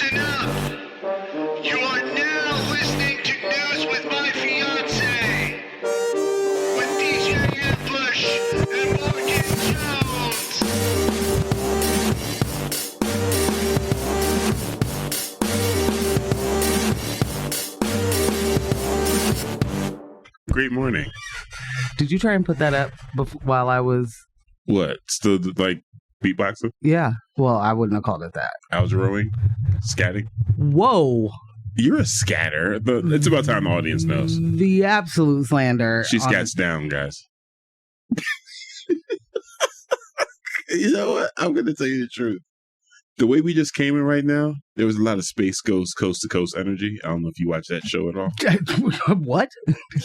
Listen up! You are now listening to News with My Fiance with DJ Ambush and Morgan Jones. Great morning. Did you try and put that up while I was... What? Still like beatboxing? Yeah. Well, I wouldn't have called it that. Algerian? Scatting? Whoa. You're a scatter. It's about time the audience knows. The absolute slander. She scats down, guys. You know what? I'm going to tell you the truth. The way we just came in right now, there was a lot of Space Ghost, Coast to Coast energy. I don't know if you watch that show at all. What?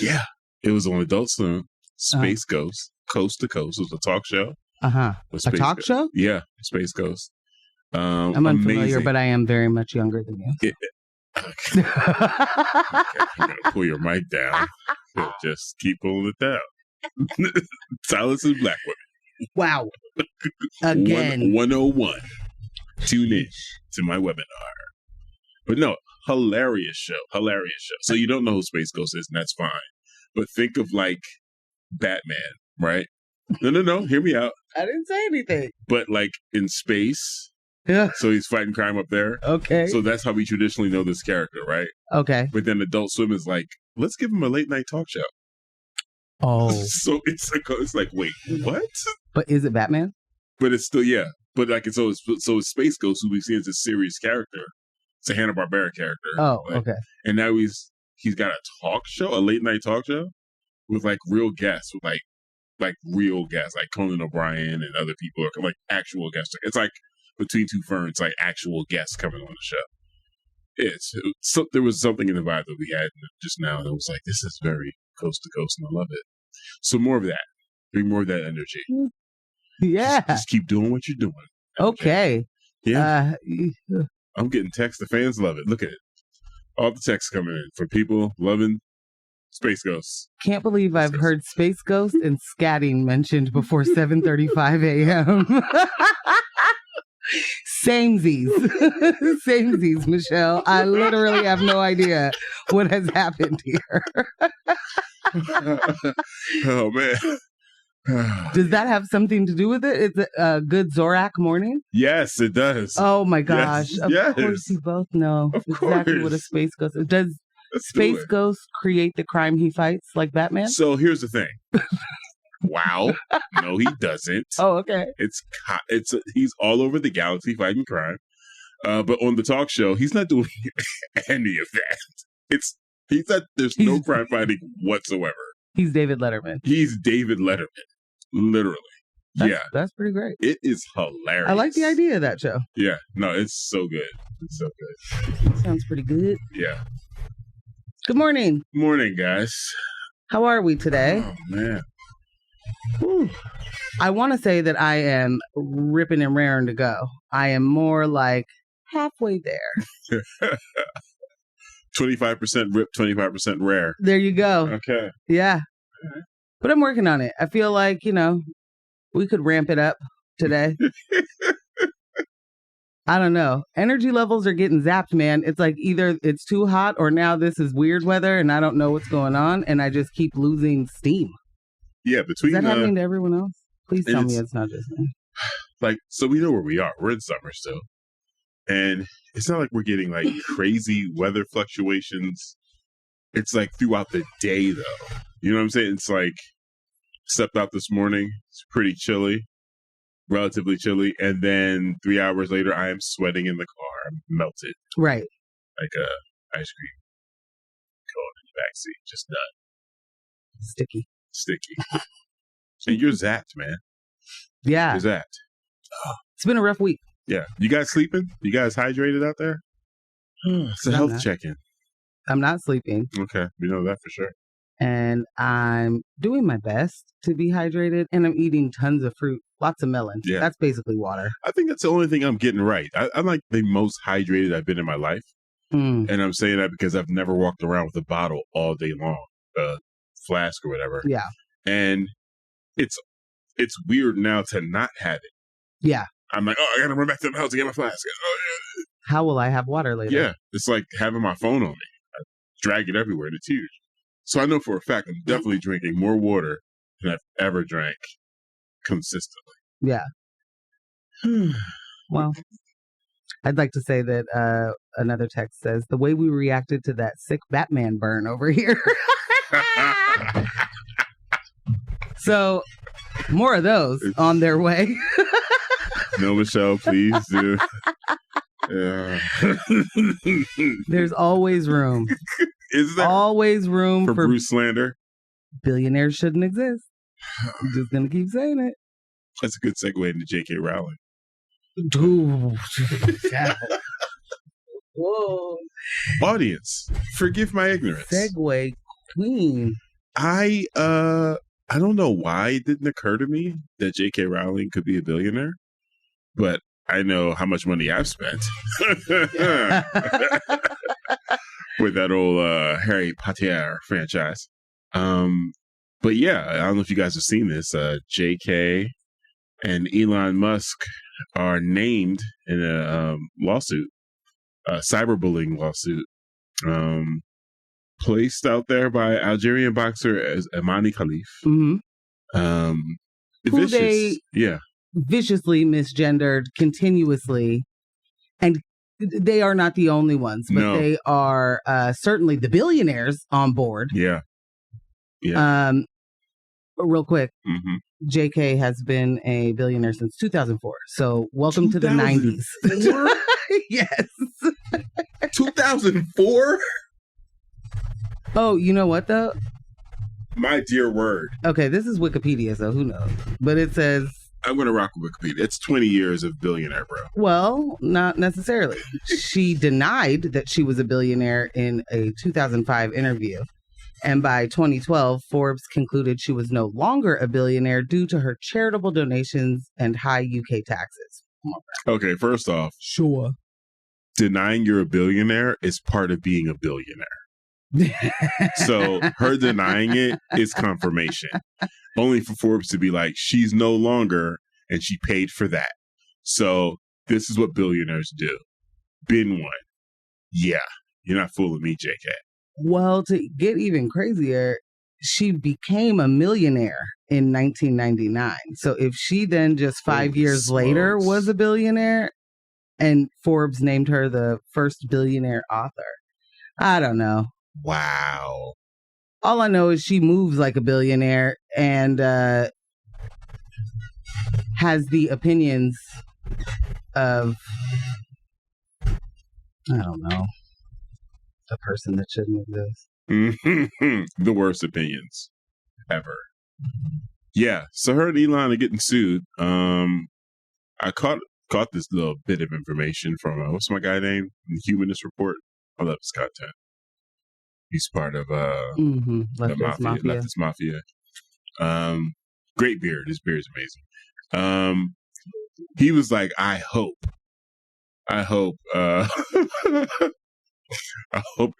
Yeah. It was on Adult Swim. Space Ghost, Coast to Coast. It was a talk show. A talk show? Yeah. Space Ghost. I'm unfamiliar, amazing. But I am very much younger than you. Okay. I'm going to pull your mic down. Just keep pulling it down. Silence is black women. Wow. Again. 101. Tune in to my webinar. But no, hilarious show. So you don't know who Space Ghost is, and that's fine. But think of like Batman, right? No. Hear me out. I didn't say anything. But like in space. Yeah. So he's fighting crime up there. Okay. So that's how we traditionally know this character, right? Okay. But then Adult Swim is like, let's give him a late night talk show. Oh. So it's like, wait, what? But is it Batman? But it's still, yeah. But like, so it's Space Ghost, who we see as a serious character. It's a Hanna-Barbera character. Oh, like, okay. And now he's got a talk show, a late night talk show with like real guests, with like real guests, like Conan O'Brien and other people, are like actual guests. It's like Between Two Ferns, like actual guests coming on the show. There was something in the vibe that we had just now, and it was like, this is very coast to coast, and I love it. So more of that. Bring more of that energy. Yeah. Just keep doing what you're doing. Okay. Yeah. I'm getting texts. The fans love it. Look at it. All the texts coming in from people loving Space Ghosts. Can't believe I've heard Space Ghost and scatting mentioned before 7:35 a.m. Samesies. Samesies, Michelle. I literally have no idea what has happened here. Oh, man. Does that have something to do with it? Is it a good ZORAK morning? Yes, it does. Oh my gosh. Yes. Of course you both know exactly what a Space Ghost is. Does Space Ghost create the crime he fights like Batman? So here's the thing. Wow. No, he doesn't. Oh, okay. He's all over the galaxy fighting crime. But on the talk show, he's not doing any of that. There's no crime fighting whatsoever. He's David Letterman. He's David Letterman. Literally. That's pretty great. It is hilarious. I like the idea of that show. Yeah. No, it's so good. It's so good. Sounds pretty good. Yeah. Good morning. Morning, guys. How are we today? Oh, man. Whew. I want to say that I am ripping and raring to go. I am more like halfway there. 25% rip, 25% rare. There you go. Okay. Yeah. Right. But I'm working on it. I feel like, we could ramp it up today. I don't know. Energy levels are getting zapped, man. It's like either it's too hot or now this is weird weather and I don't know what's going on and I just keep losing steam. Yeah, is that happening to everyone else? Please tell me it's not just me. Like, so we know where we are. We're in summer still. And it's not like we're getting like crazy weather fluctuations. It's like throughout the day, though. You know what I'm saying? It's like, stepped out this morning. It's pretty chilly, relatively chilly. And then 3 hours later, I am sweating in the car. I'm melted. Right. Like a ice cream cone in the backseat. Just done. Sticky. And you're zapped, man. Yeah. You're zapped. It's been a rough week. Yeah. You guys sleeping? You guys hydrated out there? It's a health check-in. I'm not sleeping. Okay. We know that for sure. And I'm doing my best to be hydrated. And I'm eating tons of fruit. Lots of melon. Yeah. That's basically water. I think that's the only thing I'm getting right. I'm like the most hydrated I've been in my life. And I'm saying that because I've never walked around with a bottle all day long. Flask or whatever. Yeah. And it's weird now to not have it. Yeah. I'm like, I gotta run back to the house to get my flask. How will I have water later? Yeah, it's like having my phone on me. I drag it everywhere. It's huge. So I know for a fact I'm definitely drinking more water than I've ever drank consistently. Yeah. Well, I'd like to say that another text says, the way we reacted to that sick Batman burn over here. So, more of those on their way. No, Michelle, please do. Yeah. There's always room. Is there? Always room for Bruce slander? Billionaires shouldn't exist. I'm just going to keep saying it. That's a good segue into J.K. Rowling. Dude. Whoa. Audience, forgive my ignorance. Segue queen. I don't know why it didn't occur to me that J.K. Rowling could be a billionaire, but I know how much money I've spent with that old Harry Potter franchise. But yeah, I don't know if you guys have seen this. J.K. and Elon Musk are named in a lawsuit, a cyberbullying lawsuit, placed out there by Algerian boxer as Imane Khelif. Mm-hmm. Vicious. They viciously misgendered continuously, and they are not the only ones, but they are certainly the billionaires on board. Yeah. Real quick, JK has been a billionaire since 2004. So welcome to the 90s. Yes. 2004? Oh, you know what though? My dear word. Okay, this is Wikipedia, so who knows? But it says... I'm going to rock with Wikipedia. It's 20 years of billionaire, bro. Well, not necessarily. She denied that she was a billionaire in a 2005 interview. And by 2012, Forbes concluded she was no longer a billionaire due to her charitable donations and high UK taxes. Okay, first off, sure. Denying you're a billionaire is part of being a billionaire. So her denying it is confirmation. Only for Forbes to be like, she's no longer, and she paid for that. So this is what billionaires do. Been one. Yeah, you're not fooling me, JK. Well, to get even crazier, she became a millionaire in 1999. So if she then just 5 years later was a billionaire, and Forbes named her the first billionaire author, I don't know. Wow. All I know is she moves like a billionaire and has the opinions of, I don't know, a person that shouldn't exist. The worst opinions ever. Yeah, so her and Elon are getting sued. I caught this little bit of information from, what's my guy name? The Humanist Report. I love his content. He's part of the Leftist Mafia. Great beard. His beard is amazing. He was like, I hope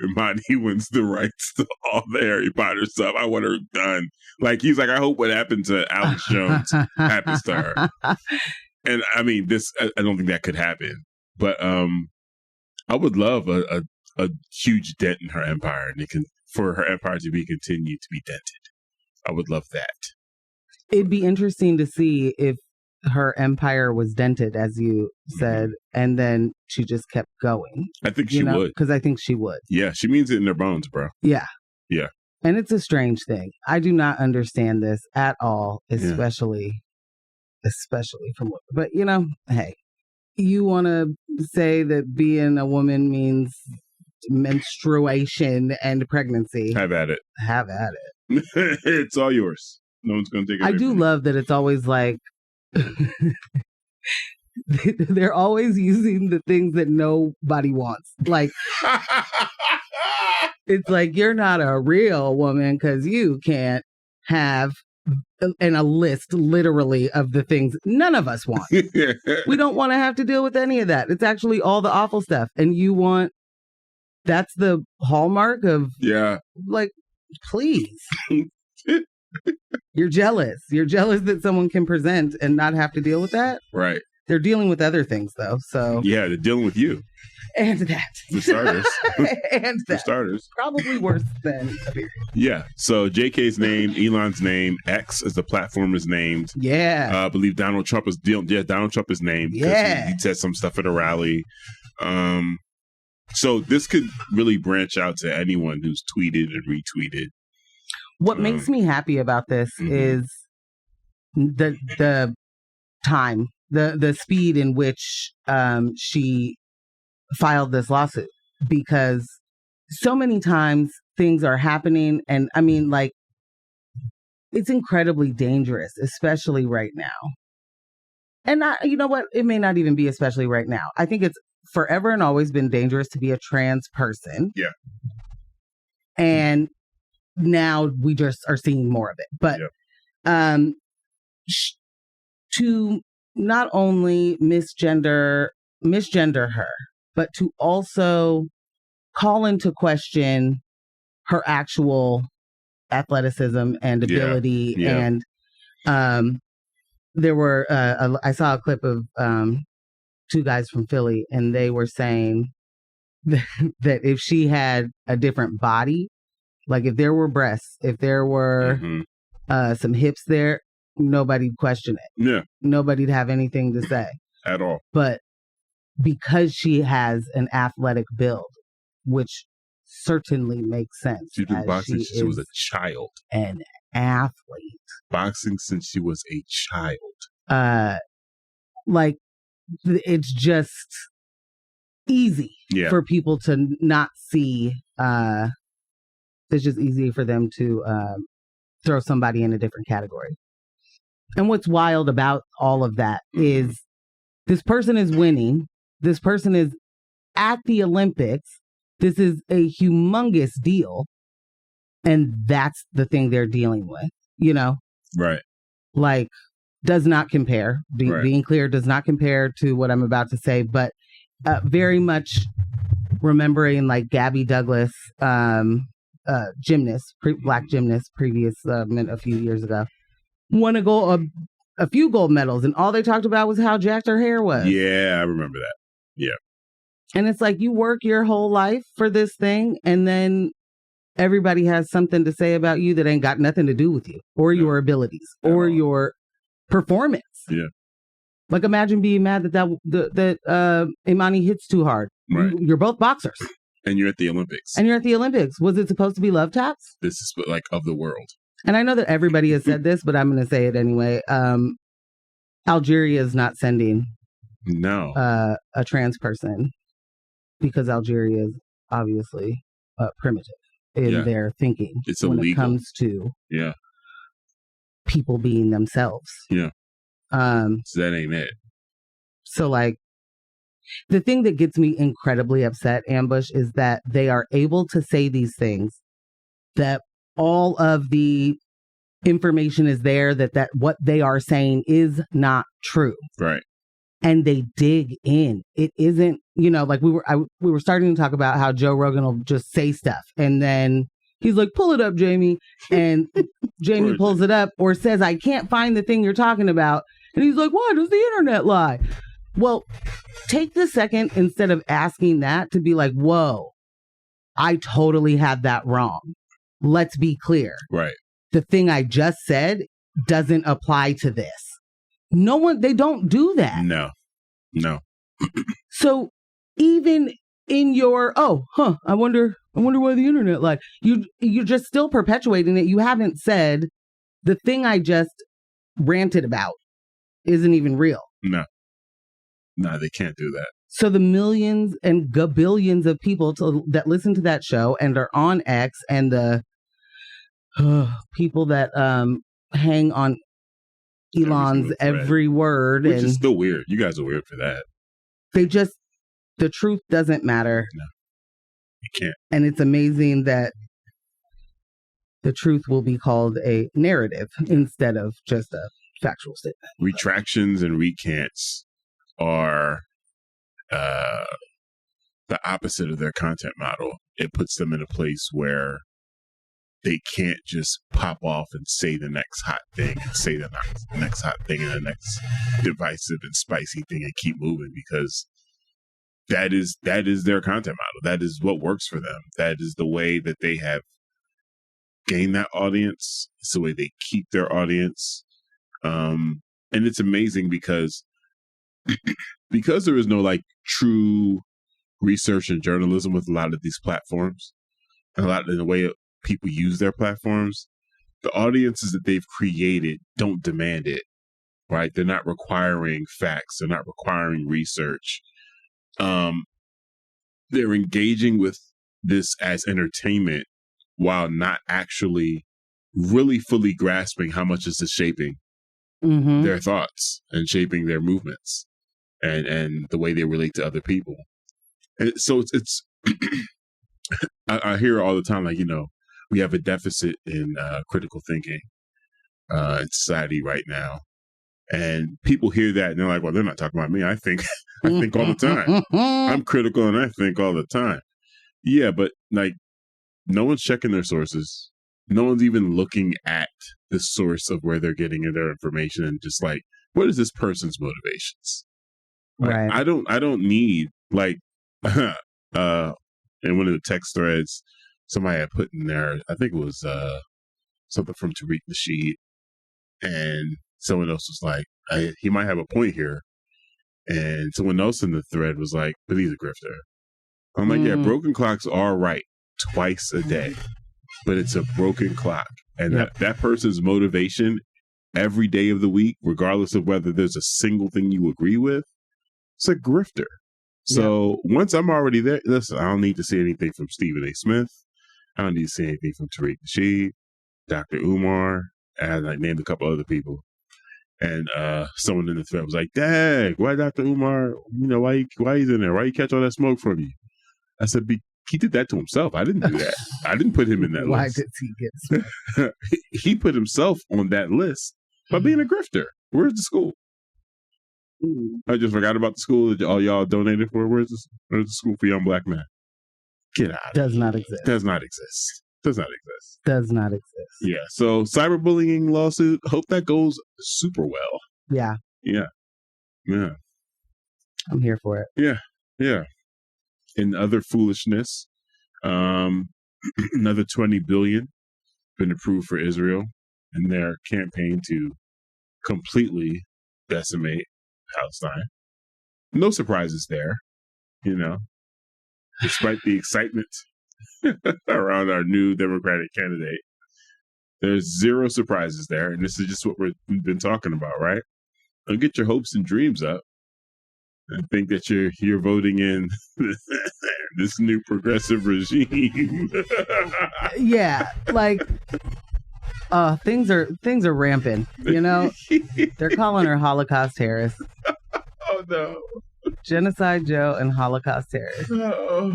Imane wins the rights to all the Harry Potter stuff. I want her done. Like, he's like, I hope what happened to Alex Jones happens to her. And I mean, I don't think that could happen. But I would love a huge dent in her empire, and for her empire to continue to be dented. I would love that. It'd be interesting to see if her empire was dented, as you said, and then she just kept going. I think she would. Because I think she would. Yeah, she means it in her bones, bro. Yeah. Yeah. And it's a strange thing. I do not understand this at all, especially from what. But, hey, you want to say that being a woman means menstruation and pregnancy. Have at it. Have at it. It's all yours. No one's going to take it. I do love that it's always like they're always using the things that nobody wants. Like, it's like, you're not a real woman because you can't have a list literally of the things none of us want. We don't want to have to deal with any of that. It's actually all the awful stuff. And you want, that's the hallmark of, like, please. You're jealous. You're jealous that someone can present and not have to deal with that. Right. They're dealing with other things, though. So Yeah, they're dealing with you. And that. For starters. And For that. starters. Probably worse than a period. Yeah. So JK's name, Elon's name, X as the platform is named. Yeah. I believe Donald Trump is named. Yeah. He said some stuff at a rally. So this could really branch out to anyone who's tweeted and retweeted. What makes me happy about this is the time, the speed in which she filed this lawsuit, because so many times things are happening, and I mean, like, it's incredibly dangerous, especially right now. And you know what? It may not even be especially right now. I think it's forever and always been dangerous to be a trans person. Yeah. And now we just are seeing more of it. But to not only misgender her, but to also call into question her actual athleticism and ability. Yeah. And there were, I saw a clip of two guys from Philly, and they were saying that if she had a different body, like if there were breasts, if there were some hips there, nobody'd question it. Yeah. Nobody'd have anything to say. At all. But because she has an athletic build, which certainly makes sense. She's been boxing since she was a child. An athlete. Boxing since she was a child. Like, it's just easy for people to not see. It's just easy for them to throw somebody in a different category. And what's wild about all of that is this person is winning. This person is at the Olympics. This is a humongous deal. And that's the thing they're dealing with, you know? Right. Like, does not compare. Being clear, does not compare to what I'm about to say, but very much remembering like Gabby Douglas, gymnast, black gymnast, a few years ago, won a few gold medals, and all they talked about was how jacked her hair was. Yeah, I remember that. Yeah. And it's like, you work your whole life for this thing, and then everybody has something to say about you that ain't got nothing to do with you or your abilities or your performance. Yeah. Like, imagine being mad that Imane hits too hard. Right. You're both boxers. And you're at the Olympics. Was it supposed to be love taps? This is like of the world. And I know that everybody has said this, but I'm going to say it anyway. Algeria is not sending a trans person because Algeria is obviously primitive in their thinking. It's when illegal. It comes to people being themselves. Yeah. So that ain't it. So, like, the thing that gets me incredibly upset, Ambush, is that they are able to say these things, that all of the information is there, that what they are saying is not true. Right. And they dig in. It isn't, like we were starting to talk about how Joe Rogan will just say stuff, and then he's like, pull it up, Jamie. And Jamie pulls it up or says, I can't find the thing you're talking about. And he's like, why does the internet lie? Well, take the second instead of asking that to be like, whoa, I totally had that wrong. Let's be clear. Right. The thing I just said doesn't apply to this. They don't do that. No. So even in your, I wonder why the internet lied. You're just still perpetuating it. You haven't said the thing I just ranted about isn't even real. No, they can't do that. So the millions and gabillions of people that listen to that show and are on X, and the people that hang on Elon's every word, which is still weird. You guys are weird for that. The truth doesn't matter. No, you can't. And it's amazing that the truth will be called a narrative instead of just a factual statement. Retractions and recants are the opposite of their content model. It puts them in a place where they can't just pop off and say the next hot thing and say the next hot thing and the next divisive and spicy thing and keep moving, because that is their content model. That is what works for them. That is the way that they have gained that audience. It's the way they keep their audience. And it's amazing because there is no like true research and journalism with a lot of these platforms, and a lot in the way people use their platforms. The audiences that they've created don't demand it, right? They're not requiring facts. They're not requiring research. They're engaging with this as entertainment while not actually really fully grasping how much this is shaping their thoughts and shaping their movements and the way they relate to other people. And so it's I hear all the time, like, we have a deficit in critical thinking in society right now. And people hear that and they're like, well, they're not talking about me. I think all the time. I'm critical and I think all the time. Yeah, but like, no one's checking their sources. No one's even looking at the source of where they're getting their information and just like, what is this person's motivations? Right. Like, I don't need like in one of the text threads somebody had put in there, I think it was something from Tariq Nasheed, and someone else was like, he might have a point here. And someone else in the thread was like, but he's a grifter. I'm like, yeah, broken clocks are right twice a day, but it's a broken clock. And that person's motivation every day of the week, regardless of whether there's a single thing you agree with, it's a grifter. So once I'm already there, listen, I don't need to see anything from Stephen A. Smith. I don't need to see anything from Tariq Nasheed, Dr. Umar, and I named a couple other people. And someone in the thread was like, dang, why Dr. Umar, why he's in there? Why you catch all that smoke from you? I said, he did that to himself. I didn't do that. I didn't put him in that Why list. did he get smoke? He put himself on that list by being a grifter. Where's the school? I just forgot about the school that all y'all donated for. Where's the school for young black men? Get out. Does not exist. Does not exist. Does not exist. Does not exist. Yeah. So cyberbullying lawsuit. Hope that goes super well. Yeah. Yeah. Yeah. I'm here for it. Yeah. Yeah. In other foolishness, another $20 billion been approved for Israel in their campaign to completely decimate Palestine. No surprises there, despite the excitement around our new Democratic candidate. There's zero surprises there, and this is just what we've been talking about, right? Don't get your hopes and dreams up and think that you're voting in this new progressive regime. Yeah, like things are rampant. They're calling her Holocaust Harris. Oh no, Genocide Joe and Holocaust Harris. Oh.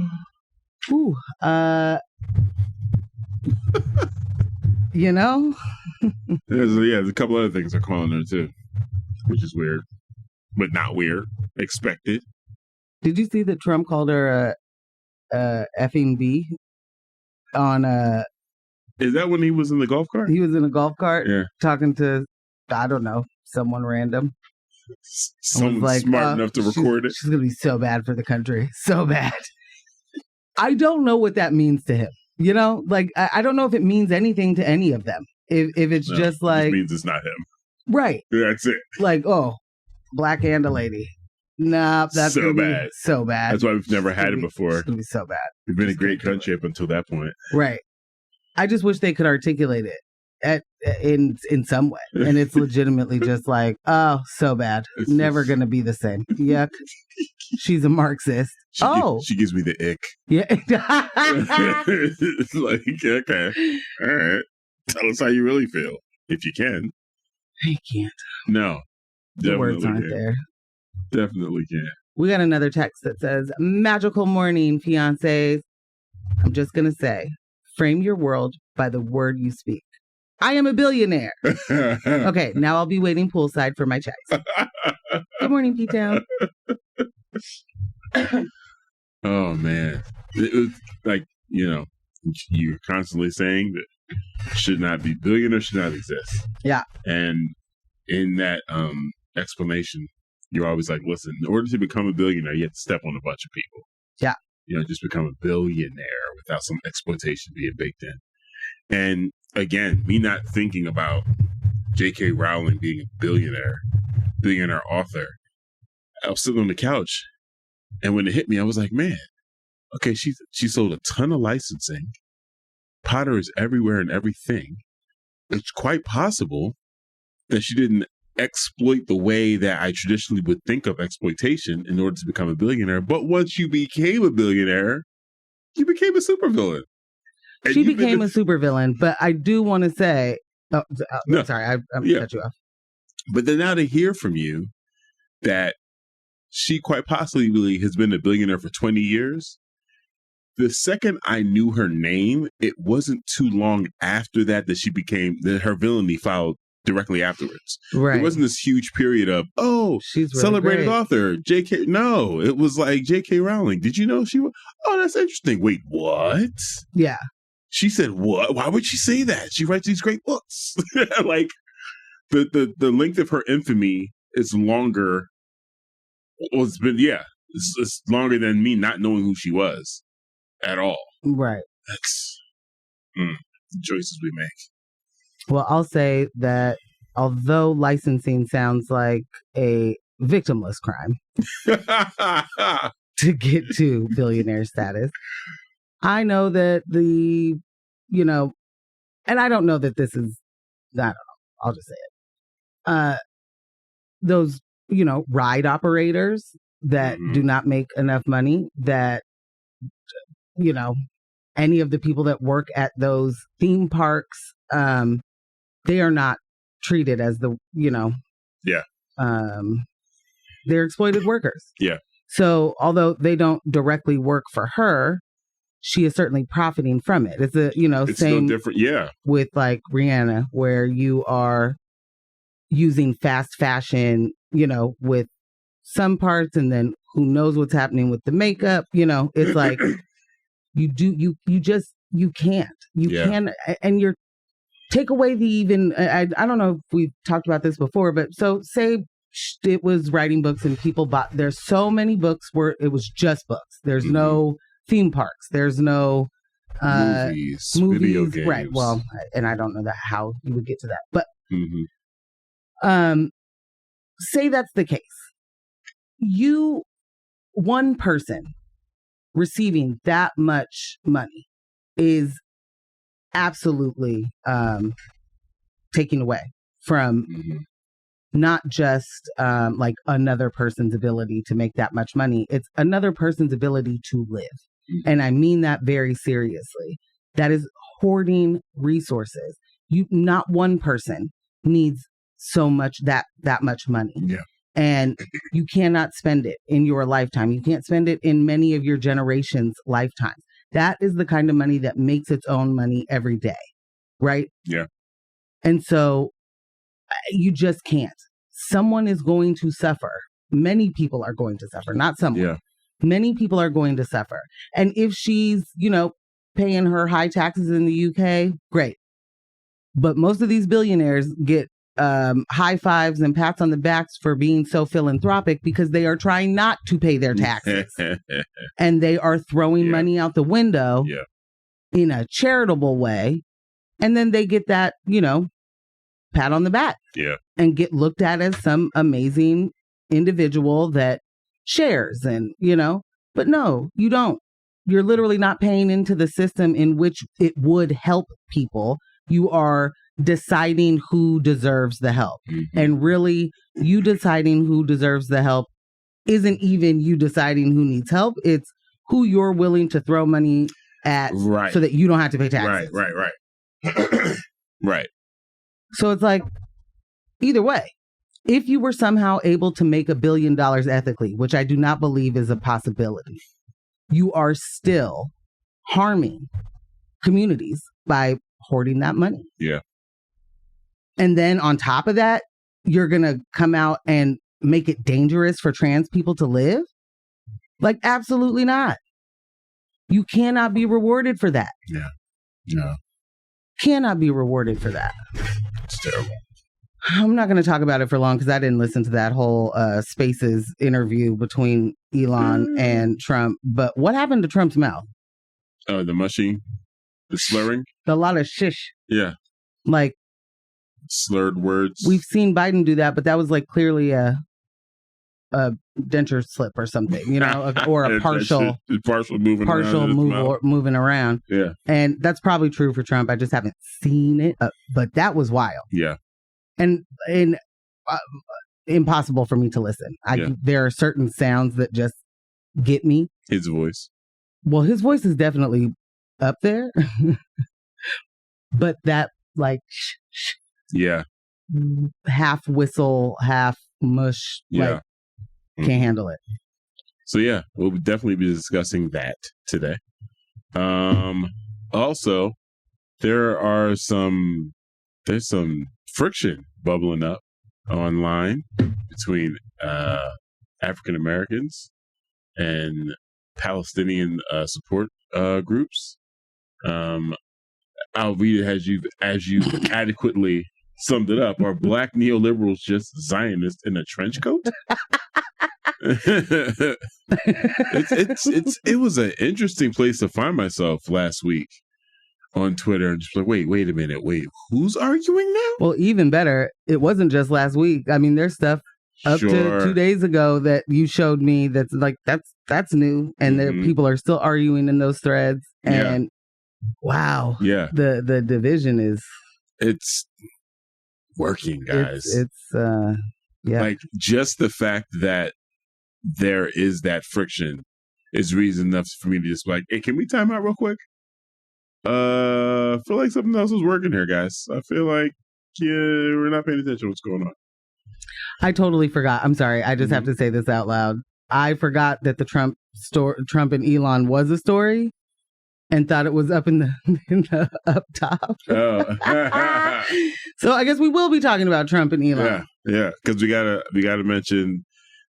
Ooh, There's a couple other things they're calling her too, which is weird, but not weird. Expected. Did you see that Trump called her a effing B on Is that when he was in the golf cart? He was in a golf cart, talking to, I don't know, someone random. Someone like, smart enough to record it. She's gonna be so bad for the country, so bad. I don't know what that means to him. I don't know if it means anything to any of them. If it's just like, it means it's not him, right? That's it. Like, oh, black and a lady. Nah, that's so gonna bad. Be so bad. That's why we've never had it before. It's gonna be so bad. We've been a great country up until that point, right? I just wish they could articulate it in some way, and it's legitimately just like, oh, so bad. It's never gonna be the same. Yuck. She's a Marxist. She gives me the ick. Yeah. It's like, okay, all right. Tell us how you really feel, if you can. I can't. No, the words aren't there. Definitely can't. We got another text that says, "Magical morning, fiancés. I'm just gonna say, frame your world by the word you speak. I am a billionaire." Okay, now I'll be waiting poolside for my checks. Good morning, P-Town. Oh man, it was like, you're constantly saying that should not be billionaires should not exist. Yeah. And in that explanation, you're always like, listen, in order to become a billionaire, you have to step on a bunch of people. Yeah. Just become a billionaire without some exploitation being baked in. And again, me not thinking about J.K. Rowling being a billionaire author. I was sitting on the couch, and when it hit me, I was like, man, okay, she sold a ton of licensing. Potter is everywhere and everything. It's quite possible that she didn't exploit the way that I traditionally would think of exploitation in order to become a billionaire. But once you became a billionaire, you became a supervillain. She became a supervillain, but I do want to say, no, sorry, I cut you off. But then now to hear from you that she quite possibly has been a billionaire for 20 years. The second I knew her name, it wasn't too long after that she became, her villainy followed directly afterwards. Right. There wasn't this huge period of, she's really celebrated great author, J.K. No, it was like J.K. Rowling. Did you know she was? Oh, that's interesting. Wait, what? Yeah. She said, what? Why would she say that? She writes these great books. Like, the length of her infamy is longer. Well, it's longer than me not knowing who she was at all. Right. That's the choices we make. Well, I'll say that although licensing sounds like a victimless crime to get to billionaire status, I know that and I don't know that this is, I don't know, I'll just say it. Those, ride operators that do not make enough money, that, any of the people that work at those theme parks, they are not treated as they're exploited workers. Yeah. So although they don't directly work for her, she is certainly profiting from it. It's it's same no different. Yeah. With like Rihanna, where you are using fast fashion, with some parts, and then who knows what's happening with the makeup. It's like you can't, and you're take away the even, I don't know if we've talked about this before, but so say it was writing books and people bought, there's so many books where it was just books. There's no theme parks. There's no movies, video games. Right. Well, and I don't know how you would get to that, but say that's the case. One person receiving that much money is absolutely taking away from not just like another person's ability to make that much money. It's another person's ability to live. And I mean that very seriously. That is hoarding resources. Not one person needs so much that much money. Yeah. And you cannot spend it in your lifetime. You can't spend it in many of your generations' lifetimes. That is the kind of money that makes its own money every day. Right? Yeah. And so you just can't. Someone is going to suffer. Many people are going to suffer, not someone. Yeah. Many people are going to suffer. And if she's, paying her high taxes in the UK, great. But most of these billionaires get high fives and pats on the backs for being so philanthropic because they are trying not to pay their taxes. And they are throwing money out the window in a charitable way. And then they get that, pat on the back. Yeah. And get looked at as some amazing individual that shares and, but no, you don't. You're literally not paying into the system in which it would help people. You are deciding who deserves the help. And really, you deciding who deserves the help isn't even you deciding who needs help. It's who you're willing to throw money at so that you don't have to pay taxes. Right. Right. So it's like, either way, if you were somehow able to make $1 billion ethically, which I do not believe is a possibility, you are still harming communities by hoarding that money. Yeah. And then on top of that, you're going to come out and make it dangerous for trans people to live? Like, absolutely not. You cannot be rewarded for that. Yeah. No. cannot be rewarded for that. It's terrible. I'm not going to talk about it for long because I didn't listen to that whole Spaces interview between Elon and Trump. But what happened to Trump's mouth? Oh, the mushing, the slurring. A lot of shish. Yeah, like slurred words. We've seen Biden do that, but that was like clearly a denture slip or something, you know, or a partial moving around. Yeah, and that's probably true for Trump. I just haven't seen it, but that was wild. Yeah. And impossible for me to listen. There are certain sounds that just get me. His voice. Well, his voice is definitely up there, but that like half whistle, half mush, like can't handle it. So yeah, we'll definitely be discussing that today. Also, there's some friction bubbling up online between African Americans and Palestinian support groups. I'll read it as you adequately summed it up. Are black neoliberals just Zionists in a trench coat? It was an interesting place to find myself last week on Twitter, and just like, wait a minute, who's arguing now? Well, even better, it wasn't just last week. I mean, there's stuff up to 2 days ago that you showed me that's like that's new, and there people are still arguing in those threads. And wow, the division it's working, guys. It's like just the fact that there is that friction is reason enough for me to just be like, hey, can we time out real quick? I feel like something else is working here, guys. I feel like we're not paying attention to what's going on. I totally forgot. I'm sorry. I just have to say this out loud. I forgot that the Trump and Elon was a story, and thought it was up in the up top. Oh. So I guess we will be talking about Trump and Elon. Yeah, because we gotta mention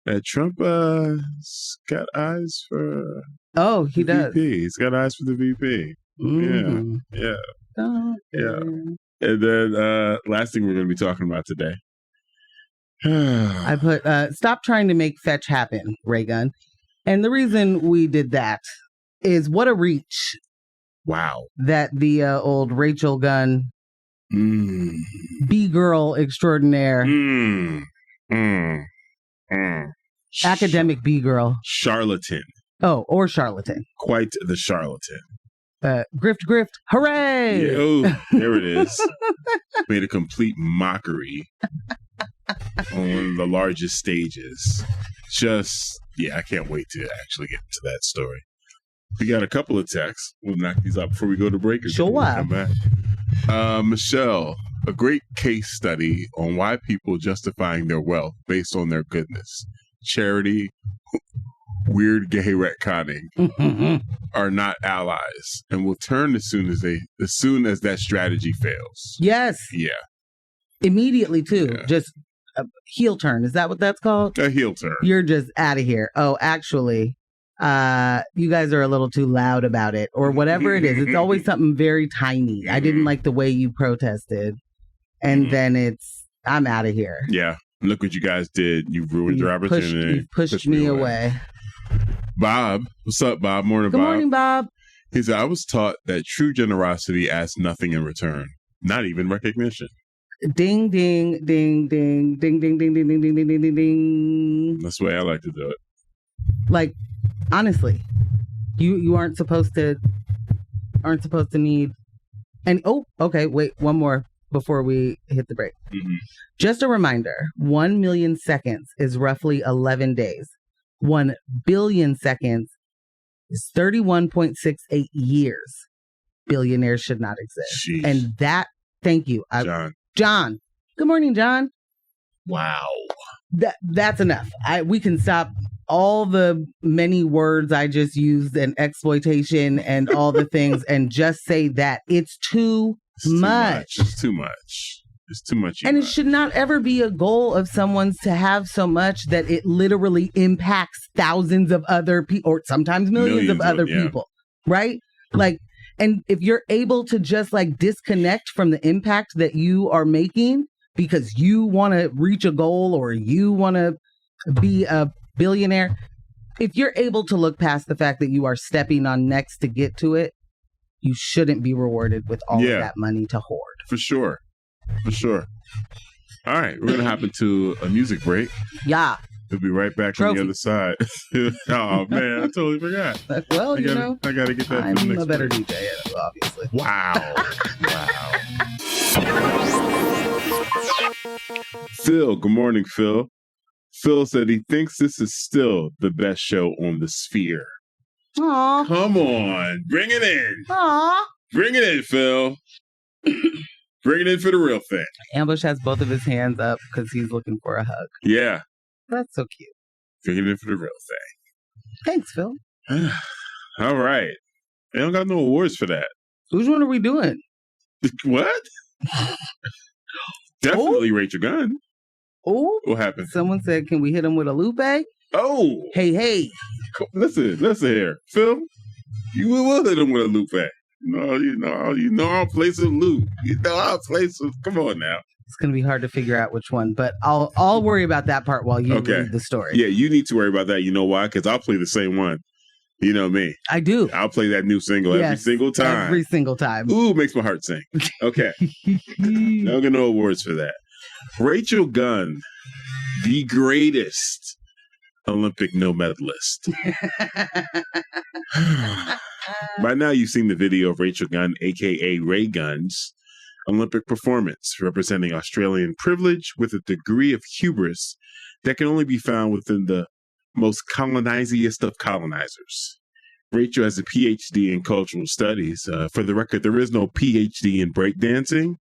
that Trump got eyes for. Oh, he does. VP. He's got eyes for the VP. Mm-hmm. Yeah. And then last thing we're going to be talking about today. I put stop trying to make fetch happen, Raygun. And the reason we did that is what a reach. Wow. That the old Rachel Gunn B-girl extraordinaire. Academic B-girl. Charlatan. Oh, or charlatan. Quite the charlatan. Grift, hooray! There it is. Made a complete mockery on the largest stages. I can't wait to actually get into that story. We got a couple of texts. We'll knock these out before we go to break. Sure. Come back. Michelle, a great case study on why people justifying their wealth based on their goodness, charity, weird gay retconning are not allies and will turn as soon as that strategy fails. Yes. Yeah. Immediately too. Yeah. Just a heel turn. Is that what that's called? A heel turn. You're just out of here. Oh, actually, you guys are a little too loud about it, or whatever it is. It's always something very tiny. I didn't like the way you protested, and then I'm out of here. Yeah. Look what you guys did. You ruined your opportunity. You pushed me away. Bob, what's up, Bob? Morning, Good Bob. Good morning, Bob. He said, I was taught that true generosity asks nothing in return, not even recognition. Ding, ding, ding, ding, ding, ding, ding, ding, ding, ding, ding, ding, ding. That's the way I like to do it. Like, honestly, you aren't supposed to need. And okay, wait, one more before we hit the break. Just a reminder: 1 million seconds is roughly 11 days. 1 billion seconds is 31.68 years. Billionaires should not exist. Jeez. And that, thank you, John. Good morning, John. Wow. That's enough. We can stop all the many words I just used and exploitation and all the things and just say that it's too much. It's too much. It's too much. And it should not ever be a goal of someone's to have so much that it literally impacts thousands of other people, or sometimes millions of other people, right? Like, And if you're able to just like disconnect from the impact that you are making because you want to reach a goal or you want to be a billionaire, if you're able to look past the fact that you are stepping on necks to get to it, you shouldn't be rewarded with all of that money to hoard. For sure. All right, we're going to hop into a music break. Yeah. We'll be right back on the other side. Oh, man, I totally forgot. Well, I got to get that I'm for the next a better break. DJ, obviously. Wow. Phil, good morning, Phil. Phil said he thinks this is still the best show on the sphere. Aw. Come on, bring it in. Aw. Bring it in, Phil. Bring it in for the real thing. Ambush has both of his hands up because he's looking for a hug. Yeah. That's so cute. Bring it in for the real thing. Thanks, Phil. All right. They don't got no awards for that. Which one are we doing? What? Definitely Rachel Gunn. Oh, What happened? someone said, can we hit him with a Lupe? Oh. Hey. Listen here. Phil, you will hit him with a Lupe. No, you know our place of loot. Come on now. It's going to be hard to figure out which one, but I'll worry about that part while you read the story. Yeah, you need to worry about that. You know why? Because I'll play the same one. You know me. I do. I'll play that new single every single time. Every single time. Ooh, makes my heart sing. Okay. Don't get no awards for that. Rachel Gunn, the greatest Olympic no medalist. By now, you've seen the video of Rachel Gunn, a.k.a. Raygun's Olympic performance, representing Australian privilege with a degree of hubris that can only be found within the most coloniziest of colonizers. Rachel has a PhD in cultural studies. For the record, there is no PhD in breakdancing,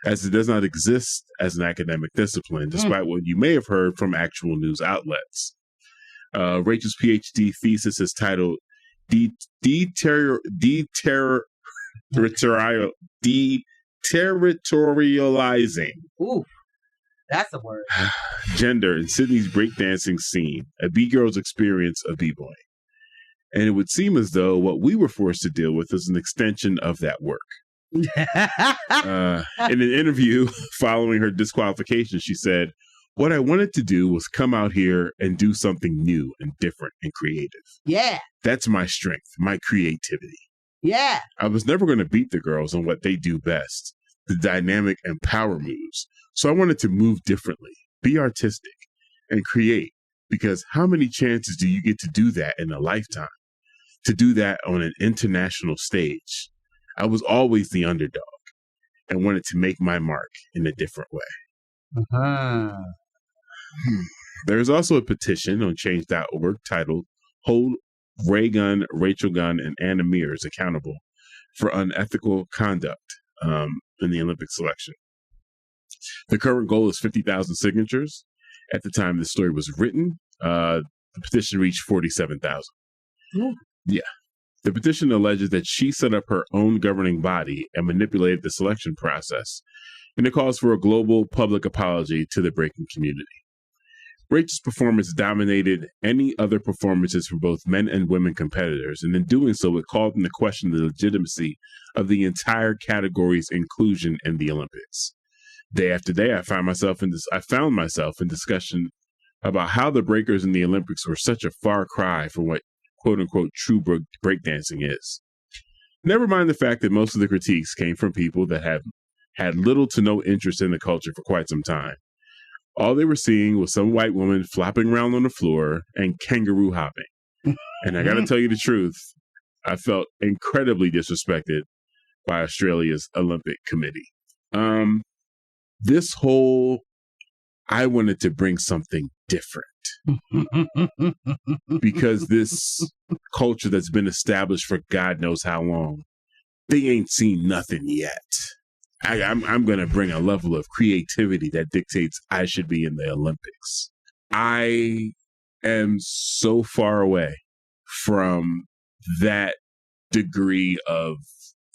as it does not exist as an academic discipline, despite what you may have heard from actual news outlets. Rachel's PhD thesis is titled Deterritorializing. Ooh, that's a word. Gender in Sydney's breakdancing scene, a B-girl's experience of b-boying. And it would seem as though what we were forced to deal with is an extension of that work. In an interview following her disqualification, she said, "What I wanted to do was come out here and do something new and different and creative. Yeah. That's my strength, my creativity. Yeah. I was never going to beat the girls on what they do best, the dynamic and power moves. So I wanted to move differently, be artistic, and create, because how many chances do you get to do that in a lifetime? To do that on an international stage. I was always the underdog and wanted to make my mark in a different way." Uh-huh. There is also a petition on change.org titled "Hold Raygun, Rachel Gunn, and Anna Mears accountable for unethical conduct in the Olympic selection." The current goal is 50,000 signatures. At the time the story was written, the petition reached 47,000. Yeah. The petition alleges that she set up her own governing body and manipulated the selection process, and it calls for a global public apology to the breaking community. Rachel's performance dominated any other performances from both men and women competitors, and in doing so, it called into question the legitimacy of the entire category's inclusion in the Olympics. Day after day, I found myself in discussion about how the breakers in the Olympics were such a far cry from what quote-unquote true breakdancing is. Never mind the fact that most of the critiques came from people that have had little to no interest in the culture for quite some time. All they were seeing was some white woman flopping around on the floor and kangaroo hopping. And I got to tell you the truth, I felt incredibly disrespected by Australia's Olympic Committee. I wanted to bring something different. Because this culture that's been established for God knows how long, they ain't seen nothing yet. I'm going to bring a level of creativity that dictates I should be in the Olympics. I am so far away from that degree of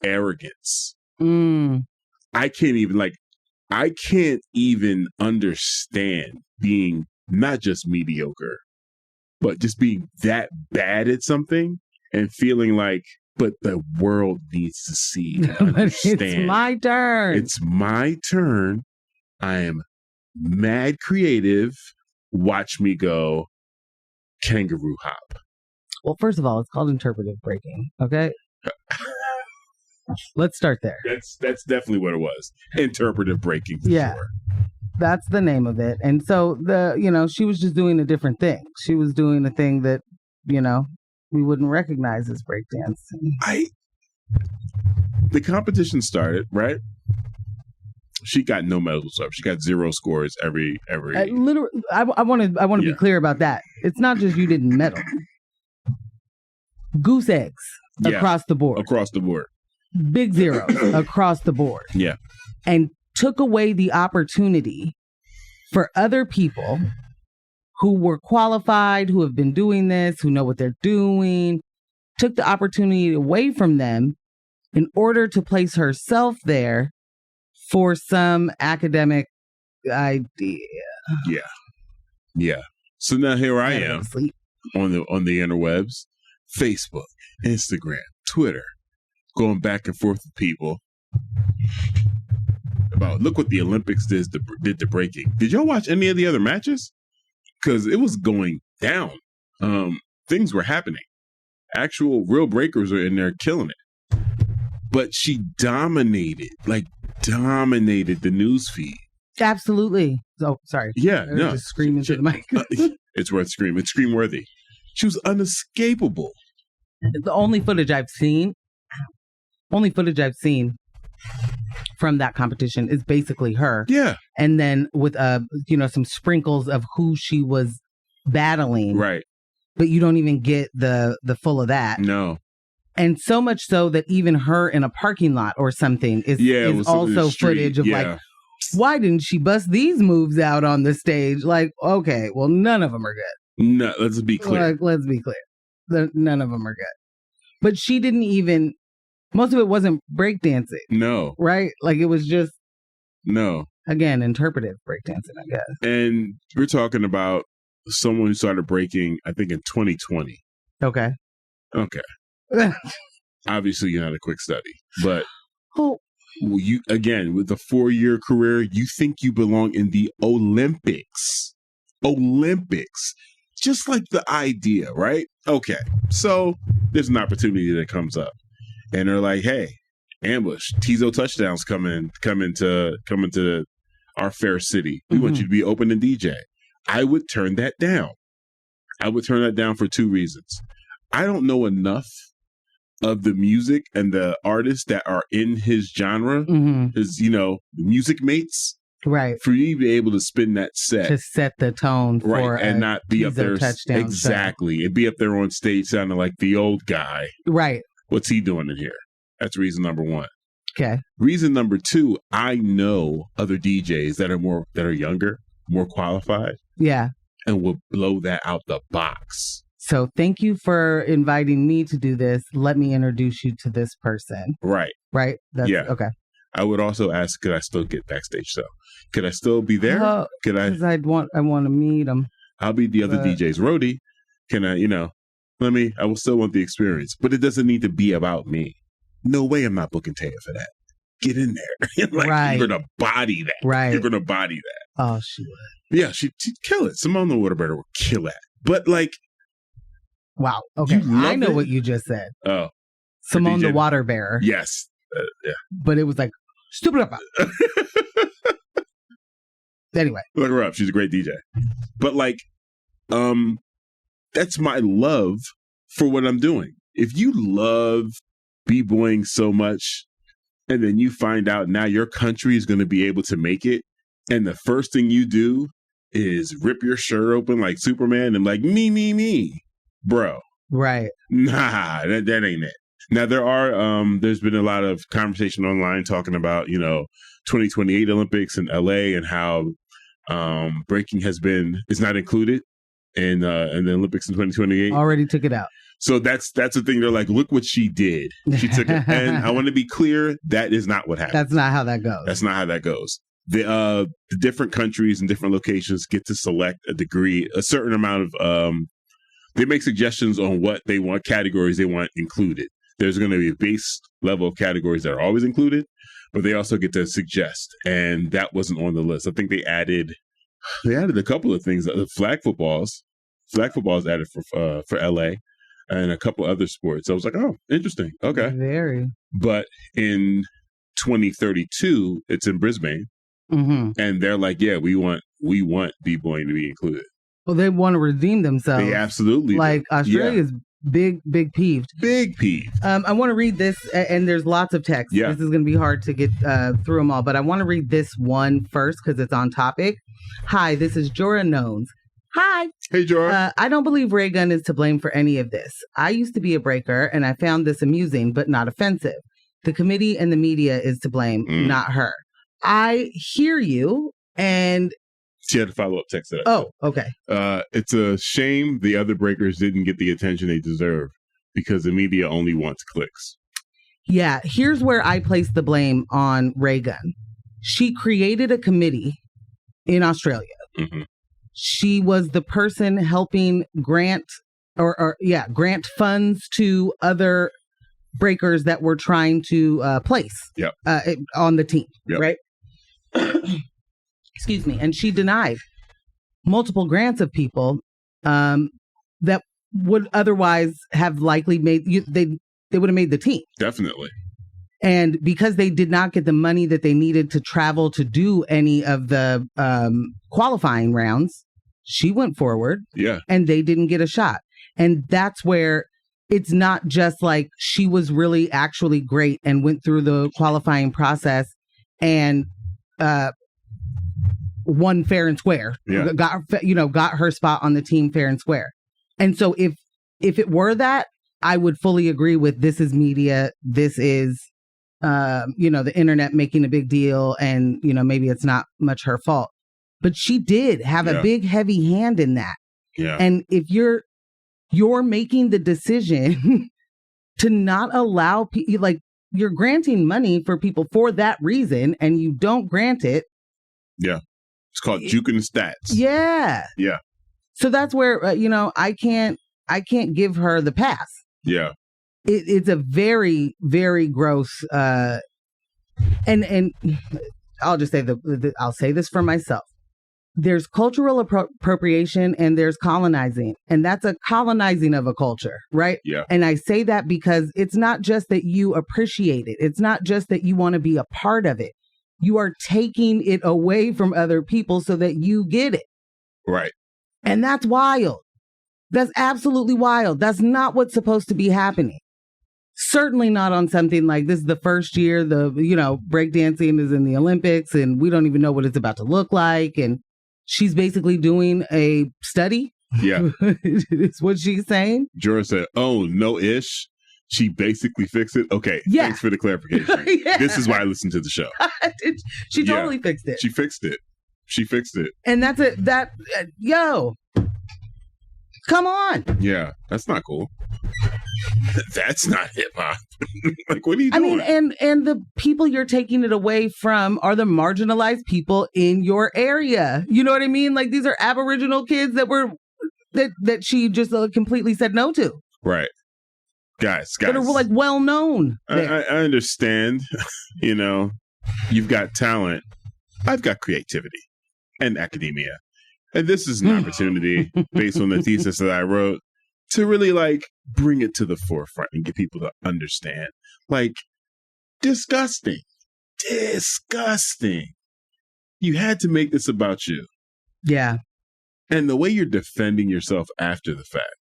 arrogance. I can't even understand being not just mediocre, but just being that bad at something and feeling like but the world needs to see and But understand. it's my turn. It's my turn. I am mad creative. Watch me go kangaroo hop. Well, first of all, it's called interpretive breaking. Okay. Let's start there. That's definitely what it was. Interpretive breaking. For Yeah. sure. That's the name of it. And so she was just doing a different thing. She was doing a thing that, we wouldn't recognize as breakdancing. The competition started, right? She got no medals up. She got 0 scores every. Literally, I want to be clear about that. It's not just you didn't medal. Goose eggs across the board. Across the board. Big zeros across the board. Yeah. And took away the opportunity for other people who were qualified, who have been doing this, who know what they're doing, took the opportunity away from them in order to place herself there for some academic idea. Yeah. Yeah. So now here I am on the interwebs, Facebook, Instagram, Twitter, going back and forth with people about look what the Olympics did to breaking. Did y'all watch any of the other matches? Because it was going down. Things were happening. Actual real breakers are in there killing it. But she dominated the news feed. Absolutely. Oh, sorry. Yeah, no. Just scream into the mic. It's worth screaming. It's scream worthy. She was unescapable. The only footage I've seen from that competition is basically her. Yeah. And then with some sprinkles of who she was battling. Right. But you don't even get the full of that. No. And so much so that even her in a parking lot or something is also footage of like, why didn't she bust these moves out on the stage? Like, okay, well, none of them are good. No, let's be clear. Let's be clear. None of them are good. But she didn't even, most of it wasn't breakdancing. No. Right? Like it was just, no. Again, interpretive breakdancing, I guess. And we're talking about someone who started breaking, I think, in 2020. Okay. Obviously, you're not a quick study, but you again with a 4-year career, you think you belong in the Olympics. Just like the idea, right? Okay, so there's an opportunity that comes up, and they're like, "Hey, ambush, Tizo touchdowns coming to our fair city. We want you to be open and DJ." I would turn that down. I would turn that down for 2 reasons. I don't know enough of the music and the artists that are in his genre, his, music mates. Right. For you to be able to spin that set. To set the tone for and not be up there. Touchdown exactly. And be up there on stage sounding like the old guy. Right. What's he doing in here? That's reason number 1. Okay. Reason number 2, I know other DJs that are younger, more qualified. Yeah. And will blow that out the box. So thank you for inviting me to do this. Let me introduce you to this person. Right. Right? Yeah. Okay. I would also ask, could I still get backstage? So could I still be there? Could I? Because I want to meet him. I'll be the other DJ's roadie. Can I, I will still want the experience, but it doesn't need to be about me. No way I'm not booking Taya for that. Get in there. Right. You're going to body that. Right. You're going to body that. Oh, she would. Yeah, she'd kill it. Simone the Waterbirder would kill that. But wow. Okay. I know what you just said. Oh. Simone the Water Bearer. Yes. Yeah. But it was like, stupid up. Anyway. Look her up. She's a great DJ. But that's my love for what I'm doing. If you love b-boying so much, and then you find out now your country is going to be able to make it, and the first thing you do is rip your shirt open like Superman and like, me, bro. Right. Nah, that ain't it. Now there's been a lot of conversation online talking about, 2028 Olympics in LA and how breaking is not included in the Olympics in 2028. Already took it out. So that's the thing. They're like, look what she did. She took it. And I want to be clear, that is not what happened. That's not how that goes. That's not how that goes. The different countries and different locations get to select a certain amount of, they make suggestions on what they want, categories they want included. there's going to be a base level of categories that are always included, but they also get to suggest. And that wasn't on the list. I think they added a couple of things. Flag footballs added for LA and a couple other sports. So I was like, oh, interesting. Okay. Very. But in 2032, it's in Brisbane. Mm-hmm. And they're like, yeah, we want b-boying to be included. Well, they want to redeem themselves. They absolutely like do. Australia's big peeved. Big peeved. I want to read this, and there's lots of text. Yeah. This is going to be hard to get through them all, but I want to read this one first because it's on topic. Hi, this is Jorah Knowns. Hi. Hey, Jorah. I don't believe Raygun is to blame for any of this. I used to be a breaker, and I found this amusing, but not offensive. The committee and the media is to blame, not her. I hear you, and... She had a follow-up text to that. Oh, okay. It's a shame the other breakers didn't get the attention they deserve because the media only wants clicks. Yeah, here's where I place the blame on Raygun. She created a committee in Australia. Mm-hmm. She was the person helping grant funds to other breakers that were trying to place on the team, right? Excuse me. And she denied multiple grants of people that would otherwise have likely made they would have made the team. Definitely. And because they did not get the money that they needed to travel to do any of the qualifying rounds, she went forward. Yeah. And they didn't get a shot. And that's where it's not just like she was really actually great and went through the qualifying process and won fair and square. Yeah. Got her spot on the team fair and square. And so if it were that, I would fully agree with this is media. This is, the internet making a big deal and, maybe it's not much her fault. But she did have a big, heavy hand in that. Yeah. And if you're making the decision to not allow people, like you're granting money for people for that reason and you don't grant it. Yeah. It's called juking the stats. Yeah. Yeah. So that's where, I can't give her the pass. Yeah. It's a very, very gross, and I'll just say I'll say this for myself. There's cultural appropriation and there's colonizing, and that's a colonizing of a culture, right? Yeah. And I say that because it's not just that you appreciate it. It's not just that you want to be a part of it. You are taking it away from other people so that you get it. Right. And that's wild. That's absolutely wild. That's not what's supposed to be happening. Certainly not on something like this is the first year breakdancing is in the Olympics and we don't even know what it's about to look like. And she's basically doing a study. Yeah. It's what she's saying. Jorah said, oh, no ish. She basically fixed it. Okay. Yeah. Thanks for the clarification. Yeah. This is why I listened to the show. She totally fixed it. She fixed it. And that's it. Come on. Yeah. That's not cool. That's not hip hop. Like, what are you doing? I mean, and the people you're taking it away from are the marginalized people in your area. You know what I mean? Like, these are Aboriginal kids that she just completely said no to. Right. Guys. That are like well known. I understand. You've got talent. I've got creativity and academia. And this is an opportunity based on the thesis that I wrote to really bring it to the forefront and get people to understand. Disgusting. You had to make this about you. Yeah. And the way you're defending yourself after the fact.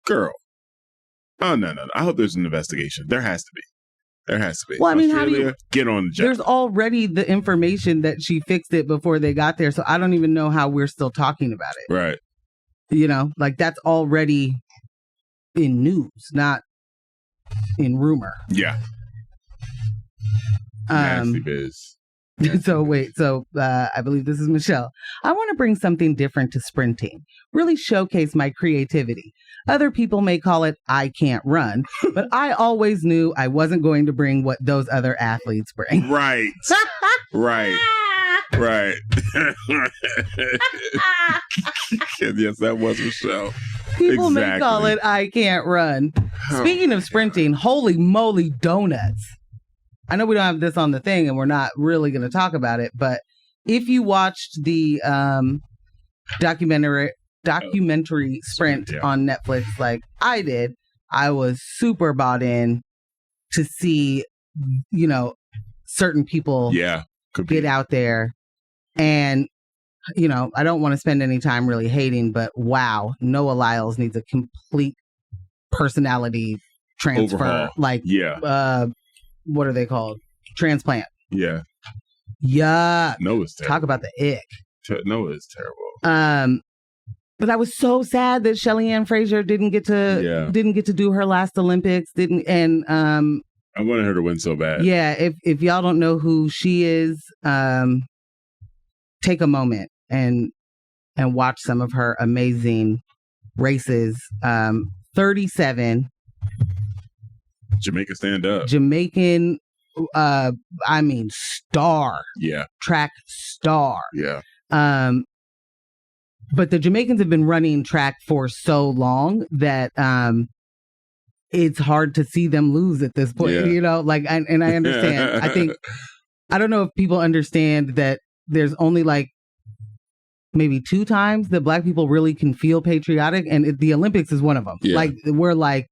Girl. Oh, no. I hope there's an investigation. There has to be. Well, I mean, Australia, how do you get on the job? There's already the information that she fixed it before they got there. So I don't even know how we're still talking about it. Right. That's already in news, not in rumor. Yeah. Nasty biz. I believe this is Michelle. I want to bring something different to sprinting. Really showcase my creativity. Other people may call it I can't run, but I always knew I wasn't going to bring what those other athletes bring. Right. Right. Right. Yes, that was Michelle. People may call it I can't run. Speaking of sprinting, holy moly donuts. I know we don't have this on the thing and we're not really going to talk about it, but if you watched the documentary Sprint on Netflix like I did, I was super bought in to see, certain people get out there. And, I don't want to spend any time really hating, but wow, Noah Lyles needs a complete personality transfer. Overhaul. Like, what are they called? Transplant. Yeah. Yuck. Noah's terrible. Talk about the ick. Noah is terrible. But I was so sad that Shelly Ann Fraser didn't get to do her last Olympics. I wanted her to win so bad. Yeah, if y'all don't know who she is, take a moment and watch some of her amazing races. 37. Jamaica stand up. Jamaican, star. Yeah. Track star. Yeah. But the Jamaicans have been running track for so long that it's hard to see them lose at this point, and I understand. I don't know if people understand that there's only like maybe 2 times that Black people really can feel patriotic, and the Olympics is one of them. Yeah. Like, we're like,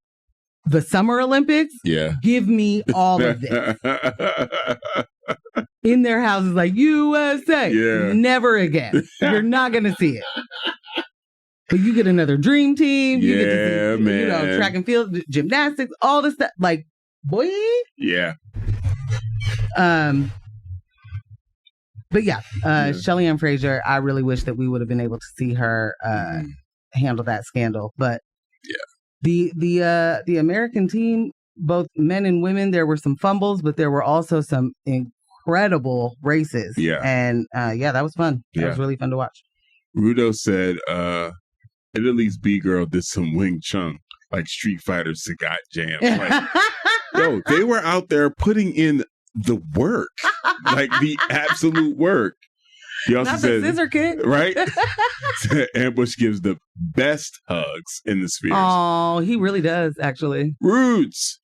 the Summer Olympics, give me all of this. In their houses, like, USA, never again. You're not going to see it. But you get another dream team. You get to see, man. Track and field, gymnastics, all this stuff. Like, boy. Yeah. But Shelly Ann Fraser, I really wish that we would have been able to see her handle that scandal. But the American team, both men and women, there were some fumbles, but there were also some incredible races. Yeah. And that was fun. That was really fun to watch. Rudo said Italy's B-girl did some Wing Chun, like Street Fighter Sagat jams. Like, yo, they were out there putting in the work, like the absolute work. He also said, the scissor kick, right? Ambush gives the best hugs in the Spheres. Oh, he really does, actually. Roots.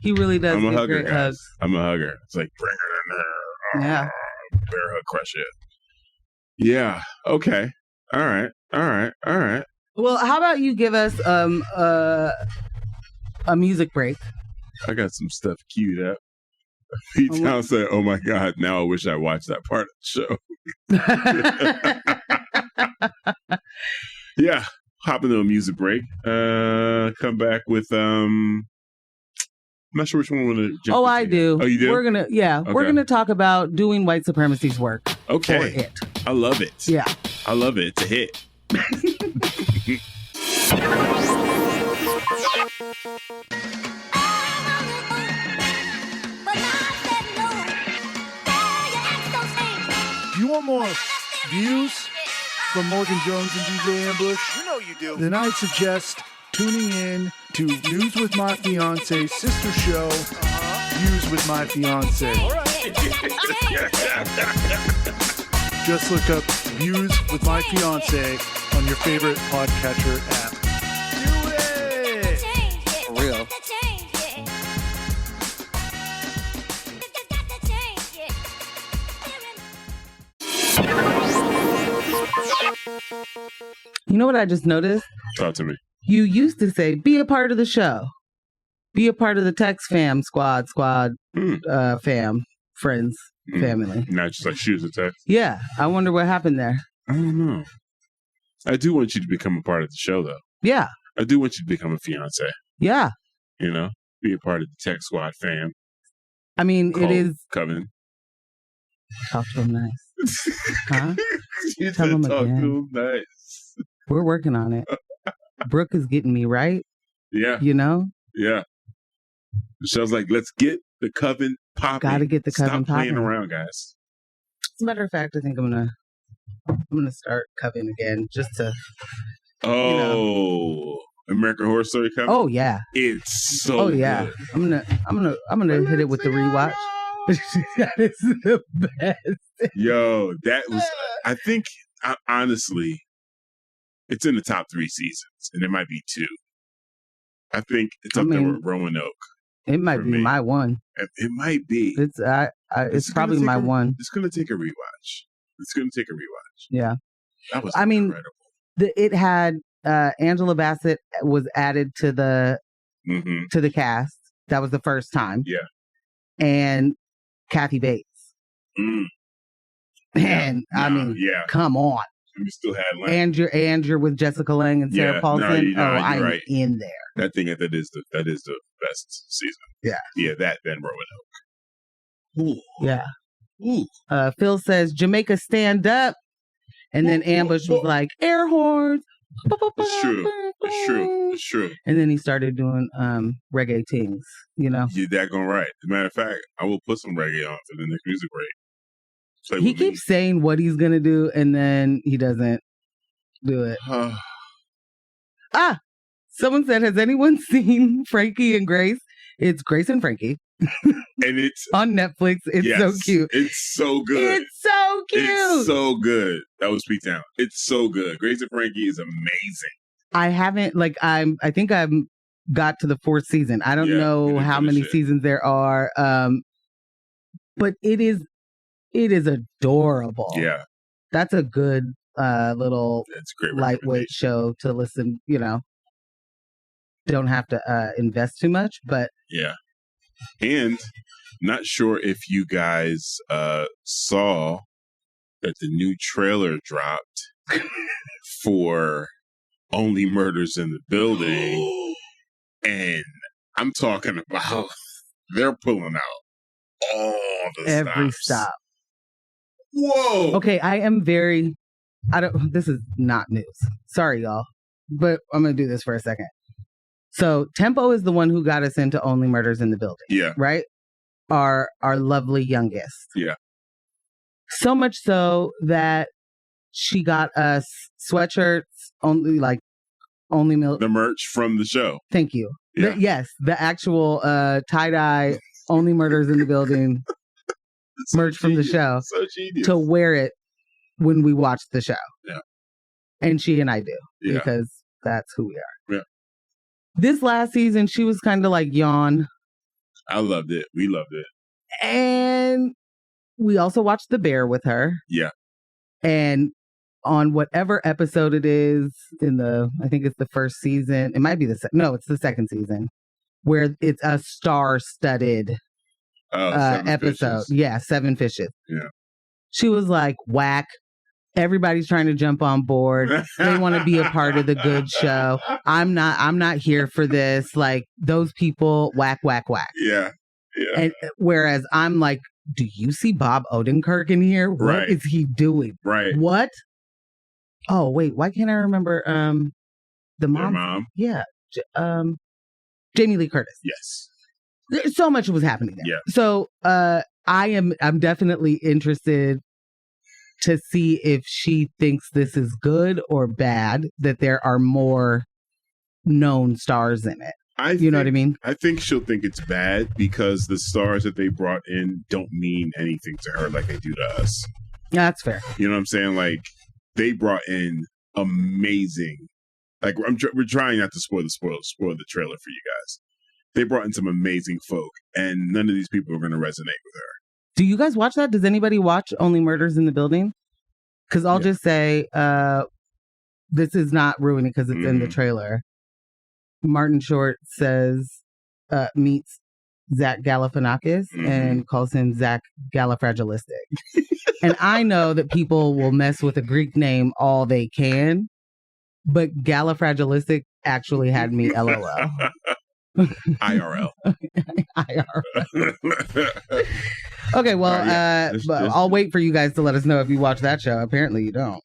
He really does. I'm a hugger, guys. I'm a hugger. It's like, bring it in there. Yeah. Bear hug, crush it. Yeah. Okay. All right. Well, how about you give us a music break? I got some stuff queued up. Pete Town said, "Oh my God! Now I wish I watched that part of the show." Yeah, hop into a music break. Come back with I'm not sure which one we're gonna jump into. I do. Oh, you do? We're gonna talk about doing white supremacy's work. Okay. For it. I love it. Yeah. I love it. It's a hit. You want more views from Morgan Jones and DJ Ambush? You know you do. Then I suggest tuning in to News with My Fiance's sister show, Views with My Fiance. All right. Just look up Views with My Fiance on your favorite podcatcher app. Do it! For real. You know what I just noticed? Talk to me. You used to say, be a part of the show. Be a part of the text fam squad, fam, friends, family. Not just like shoot the text. Yeah. I wonder what happened there. I don't know. I do want you to become a part of the show, though. Yeah. I do want you to become a fiance. Yeah. Be a part of the Tech Squad fam. I mean, it is. Coven. Talk to him nice. Huh? Tell him talk again. to him nice. We're working on it. Brooke is getting me right. Yeah. Yeah. Michelle's like, let's get the coven popping. Gotta get the coven Stop playing popping. around, guys. As a matter of fact, I think I'm gonna start coven again just to. Oh, American Horror Story coming. Oh yeah, it's so. Oh yeah, good. I'm gonna hit it with the rewatch. That is the best. Yo, that was. I think honestly, It's in the top 3 seasons, and it might be 2. I think it's up there with Roanoke. It might be my one. It might be. It's probably my one. It's going to take a rewatch. Yeah. That was incredible. It had Angela Bassett was added to the cast. That was the first time. Yeah. And Kathy Bates. Mm. And come on. We still had like Andrew with Jessica Lange and Sarah Paulson. I'm right. in there. That is the best season. Yeah. Yeah, that then Roanoke. Ooh. Yeah. Ooh. Phil says Jamaica stand up. And then Ambush was like, air horns. It's true. And then he started doing reggae things, you know. You're daggone right. As a matter of fact, I will put some reggae on for the next music break. He keeps saying what he's going to do, and then he doesn't do it. Someone said, has anyone seen Frankie and Grace? It's Grace and Frankie. And it's on Netflix. It's so cute. It's so good. It's so cute. It's so good. That was Pete Town. It's so good. Grace and Frankie is amazing. I haven't I think I've got to the 4th season. I don't know how many seasons there are. But it is adorable. Yeah. That's a good little great lightweight show to listen, you know. Don't have to invest too much, but yeah. And not sure if you guys saw that the new trailer dropped for Only Murders in the Building. And I'm talking about they're pulling out all the every stops. stop. Whoa. Okay, this is not news. Sorry, y'all. But I'm going to do this for a second. So Tempo is the one who got us into Only Murders in the Building. Yeah. Right? Our lovely youngest. Yeah. So much so that she got us sweatshirts, the merch from the show. Thank you. Yeah. The actual tie-dye Only Murders in the Building merch from the show. So genius. To wear it when we watch the show. Yeah. And she and I do. Yeah. Because that's who we are. Yeah. This last season, she was kind of like yawn. I loved it. We loved it. And we also watched The Bear with her. Yeah. And on whatever episode it is I think it's the first season. It might be it's the second season where it's a star-studded episode. Fishes. Yeah, 7 fishes. Yeah. She was like, whack. Everybody's trying to jump on board. They want to be a part of the good show. I'm not here for this. Like, those people, whack, whack, whack. Yeah. Yeah. And whereas I'm like, do you see Bob Odenkirk in here? What is he doing? Right. What? Oh, wait. Why can't I remember the mom? Their mom? Yeah. Jamie Lee Curtis. Yes. So much was happening there. Yeah. So I'm definitely interested to see if she thinks this is good or bad, that there are more known stars in it. You know what I mean? I think she'll think it's bad because the stars that they brought in don't mean anything to her like they do to us. Yeah, that's fair. You know what I'm saying? Like, they brought in amazing, like, we're trying not to spoil the trailer for you guys. They brought in some amazing folk, and none of these people are going to resonate with her. Do you guys watch that? Does anybody watch Only Murders in the Building? Because I'll just say, this is not ruining because it's in the trailer. Martin Short meets Zach Galifianakis and calls him Zach Galifragilistic. And I know that people will mess with a Greek name all they can, but Galifragilistic actually had me LOL. IRL. IRL. Okay, well, I'll wait for you guys to let us know if you watch that show. Apparently you don't.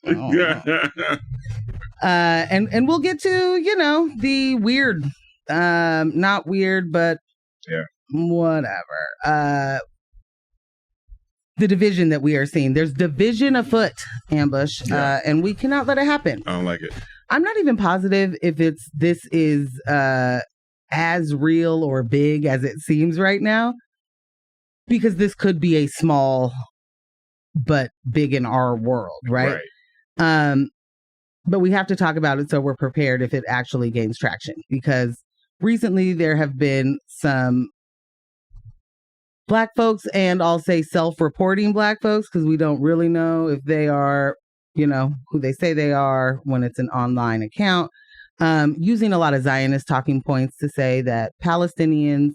And we'll get to, the weird, not weird, but whatever. The division that we are seeing. There's division afoot, Ambush, and we cannot let it happen. I don't like it. I'm not even positive if this is as real or big as it seems right now, because this could be a small but big in our world, right? But we have to talk about it so we're prepared if it actually gains traction. Because recently there have been some Black folks, and I'll say self-reporting Black folks, because we don't really know if they are, who they say they are when it's an online account, using a lot of Zionist talking points to say that Palestinians,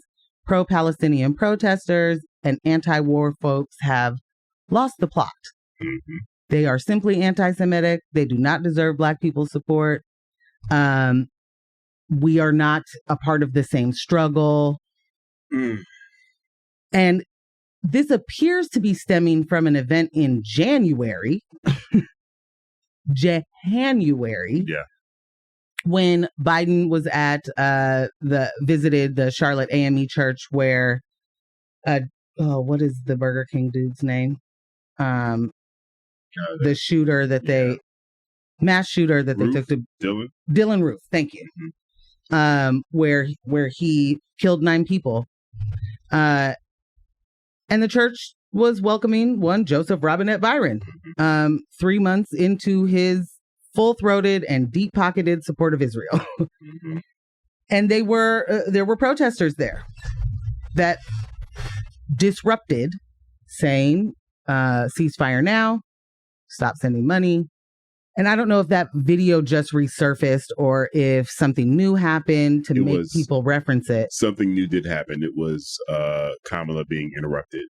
pro-Palestinian protesters, and anti-war folks have lost the plot. Mm-hmm. They are simply anti-Semitic. They do not deserve Black people's support. We are not a part of the same struggle. Mm. And this appears to be stemming from an event in January. January. Yeah. When Biden was at visited the Charlotte AME church where what is the Burger King dude's name? The shooter that mass shooter that Roof? they took to Dylan Roof. Thank you. Mm-hmm. Where he killed 9 people. And the church was welcoming one Joseph Robinette Byron, 3 months into his full-throated and deep-pocketed support of Israel. Mm-hmm. And there were protesters there that disrupted, saying, ceasefire now, stop sending money. And I don't know if that video just resurfaced or if something new happened to make people reference it. Something new did happen. It was Kamala being interrupted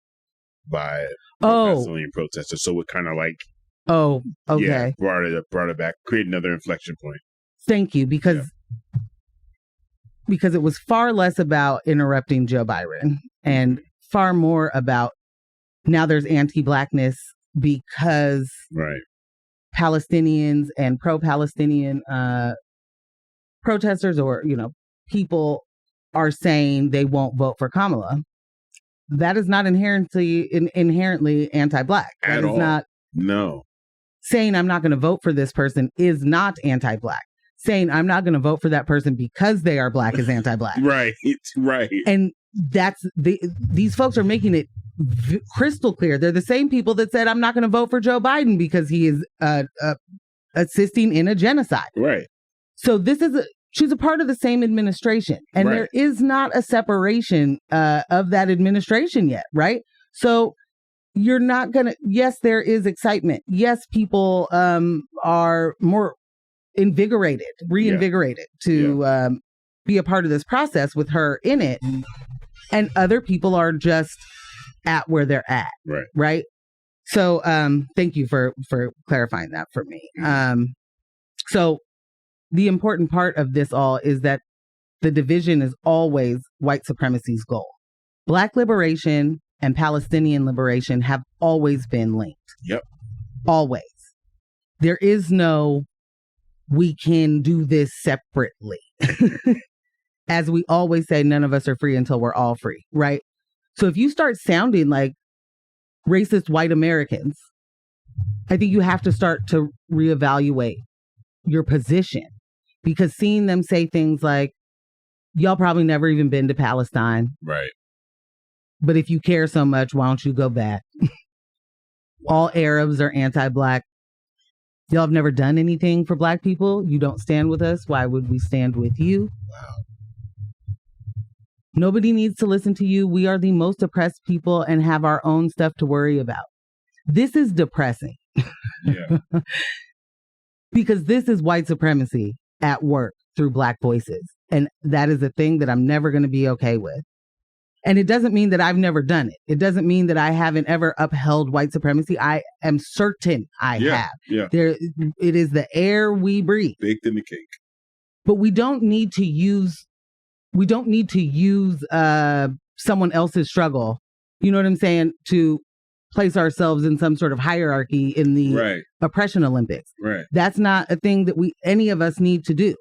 by Palestinian protesters. So it kind of like... Oh, okay. Yeah, brought it back, create another inflection point. Thank you, because it was far less about interrupting Joe Byron and far more about now there's anti-Blackness because Palestinians and pro-Palestinian protesters or, people are saying they won't vote for Kamala. That is not inherently anti-Black. At all. Not. No. Saying I'm not going to vote for this person is not anti-Black. Saying I'm not going to vote for that person because they are Black is anti-Black. Right. And that's these folks are making it crystal clear. They're the same people that said I'm not going to vote for Joe Biden because he is assisting in a genocide. Right. So she's a part of the same administration, and there is not a separation of that administration yet, right? So you're not going to, yes, there is excitement. Yes, people are more reinvigorated to be a part of this process with her in it. And other people are just at where they're at. Right. So thank you for clarifying that for me. So the important part of this all is that the division is always white supremacy's goal. Black liberation and Palestinian liberation have always been linked. Yep. Always. There is no, we can do this separately. As we always say, none of us are free until we're all free, right? So if you start sounding like racist white Americans, I think you have to start to reevaluate your position, because seeing them say things like, y'all probably never even been to Palestine. Right. But if you care so much, why don't you go back? All Arabs are anti-Black. Y'all have never done anything for Black people. You don't stand with us. Why would we stand with you? Wow. Nobody needs to listen to you. We are the most oppressed people and have our own stuff to worry about. This is depressing. Yeah. Because this is white supremacy at work through Black voices. And that is a thing that I'm never going to be okay with. And it doesn't mean that I've never done it. It doesn't mean that I haven't ever upheld white supremacy. I am certain I have. Yeah. It is the air we breathe. Baked in the cake. But we don't need to use someone else's struggle, you know what I'm saying, to place ourselves in some sort of hierarchy in the oppression Olympics. Right. That's not a thing that any of us need to do.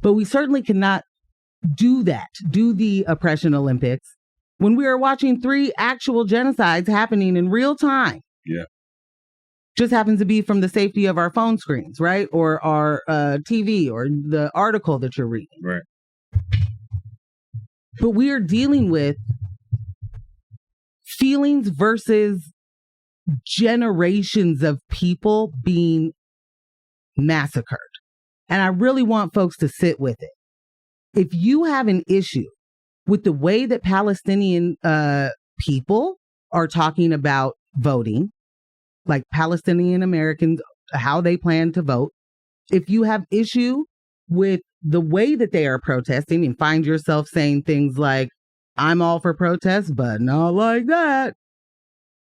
But we certainly cannot do the oppression Olympics when we are watching 3 actual genocides happening in real time. Yeah. Just happens to be from the safety of our phone screens, right? Or our TV or the article that you're reading. Right. But we are dealing with feelings versus generations of people being massacred. And I really want folks to sit with it. If you have an issue with the way that Palestinian people are talking about voting, like Palestinian Americans, how they plan to vote, if you have issue with the way that they are protesting and find yourself saying things like, I'm all for protests, but not like that.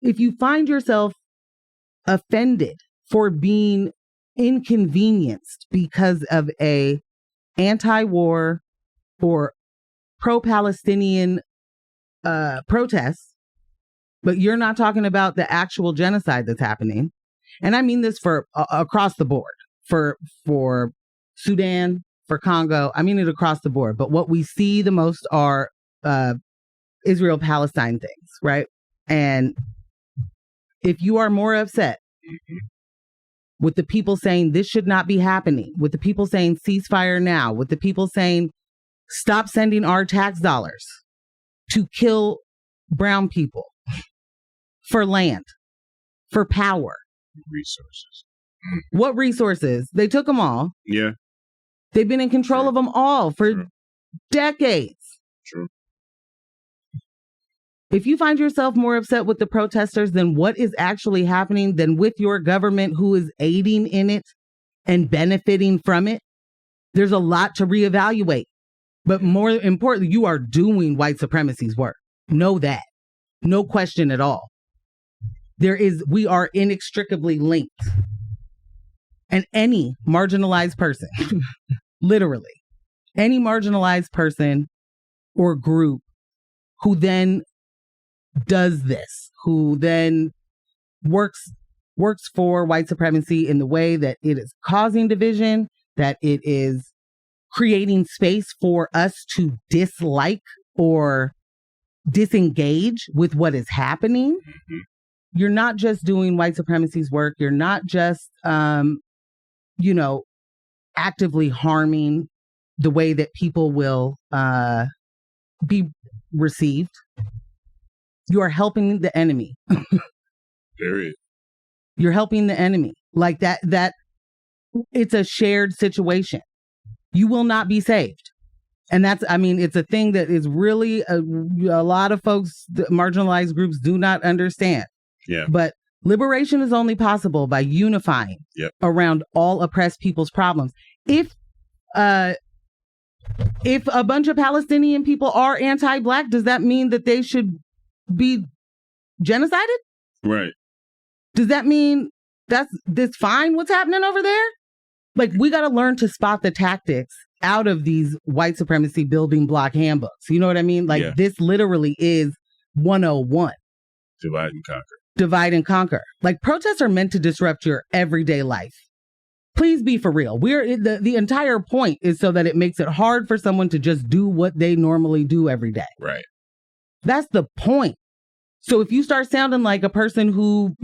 If you find yourself offended for being inconvenienced because of a anti-war or pro-Palestinian protests, but you're not talking about the actual genocide that's happening. And I mean this for across the board, for Sudan, for Congo. I mean it across the board. But what we see the most are Israel-Palestine things, right? And if you are more upset with the people saying this should not be happening, with the people saying ceasefire now, with the people saying stop sending our tax dollars to kill brown people for land, for power. Resources. What resources? They took them all. Yeah. They've been in control of them all for decades. True. If you find yourself more upset with the protesters than what is actually happening, than with your government who is aiding in it and benefiting from it, there's a lot to reevaluate. But more importantly, you are doing white supremacy's work. Know that. No question at all. We are inextricably linked. And any marginalized person, literally, any marginalized person or group who then does this, who then works for white supremacy in the way that it is causing division, that it is creating space for us to dislike or disengage with what is happening. Mm-hmm. You're not just doing white supremacy's work. You're not just, actively harming the way that people will be received. You are helping the enemy. Period. You're helping the enemy. Like that it's a shared situation. You will not be saved. And it's a thing that is really a lot of folks, marginalized groups, do not understand. Yeah. But liberation is only possible by unifying around all oppressed people's problems. If a bunch of Palestinian people are anti-Black, does that mean that they should be genocided? Right. Does that mean that's fine what's happening over there? Like, we got to learn to spot the tactics out of these white supremacy building block handbooks. You know what I mean? Like, this literally is 101. Divide and conquer. Divide and conquer. Like, protests are meant to disrupt your everyday life. Please be for real. The entire point is so that it makes it hard for someone to just do what they normally do every day. Right. That's the point. So if you start sounding like a person who,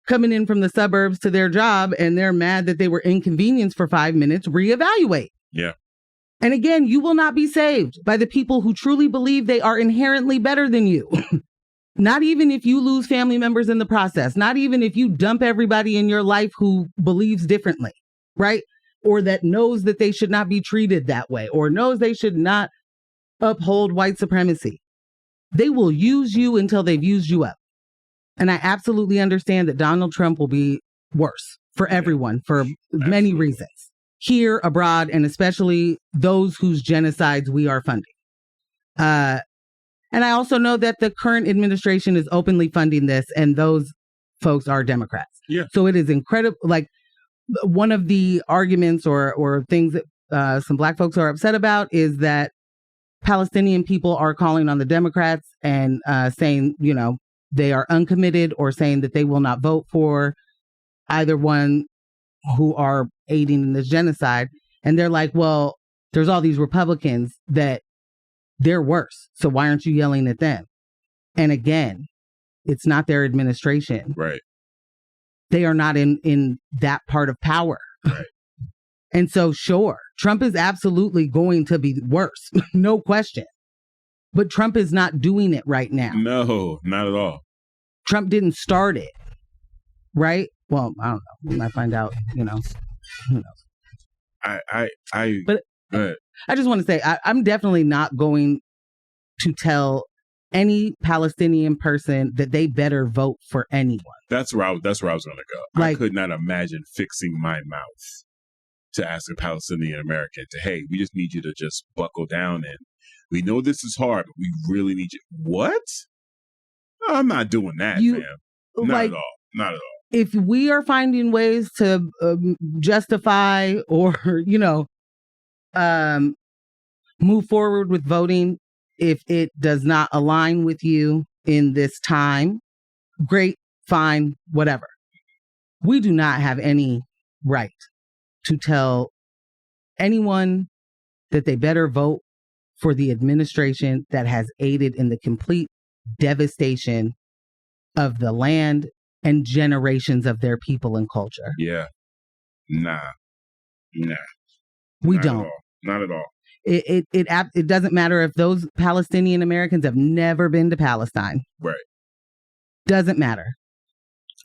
coming in from the suburbs to their job and they're mad that they were inconvenienced for 5 minutes, reevaluate. Yeah. And again, you will not be saved by the people who truly believe they are inherently better than you. Not even if you lose family members in the process. Not even if you dump everybody in your life who believes differently, right? Or that knows that they should not be treated that way, or knows they should not uphold white supremacy. They will use you until they've used you up. And I absolutely understand that Donald Trump will be worse for everyone for many reasons, here, abroad, and especially those whose genocides we are funding. And I also know that the current administration is openly funding this, and those folks are Democrats. Yeah. So it is incredible. Like, one of the arguments or things that some Black folks are upset about is that Palestinian people are calling on the Democrats and saying, they are uncommitted, or saying that they will not vote for either one who are aiding in this genocide. And they're like, well, there's all these Republicans that they're worse. So why aren't you yelling at them? And again, it's not their administration. Right. They are not in that part of power. Right. And so, sure, Trump is absolutely going to be worse. No question. But Trump is not doing it right now. No, not at all. Trump didn't start it. Right? Well, I don't know. We might find out, But I just want to say, I'm definitely not going to tell any Palestinian person that they better vote for anyone. That's where I was going to go. I could not imagine fixing my mouth to ask a Palestinian American hey, we just need you to just buckle down, and we know this is hard, but we really need you. What? I'm not doing that, fam. Not at all. Not at all. If we are finding ways to justify or, move forward with voting, if it does not align with you in this time, great, fine, whatever. We do not have any right to tell anyone that they better vote for the administration that has aided in the complete devastation of the land and generations of their people and culture. Yeah. Nah. We don't. Not at all. It doesn't matter if those Palestinian Americans have never been to Palestine. Right. Doesn't matter.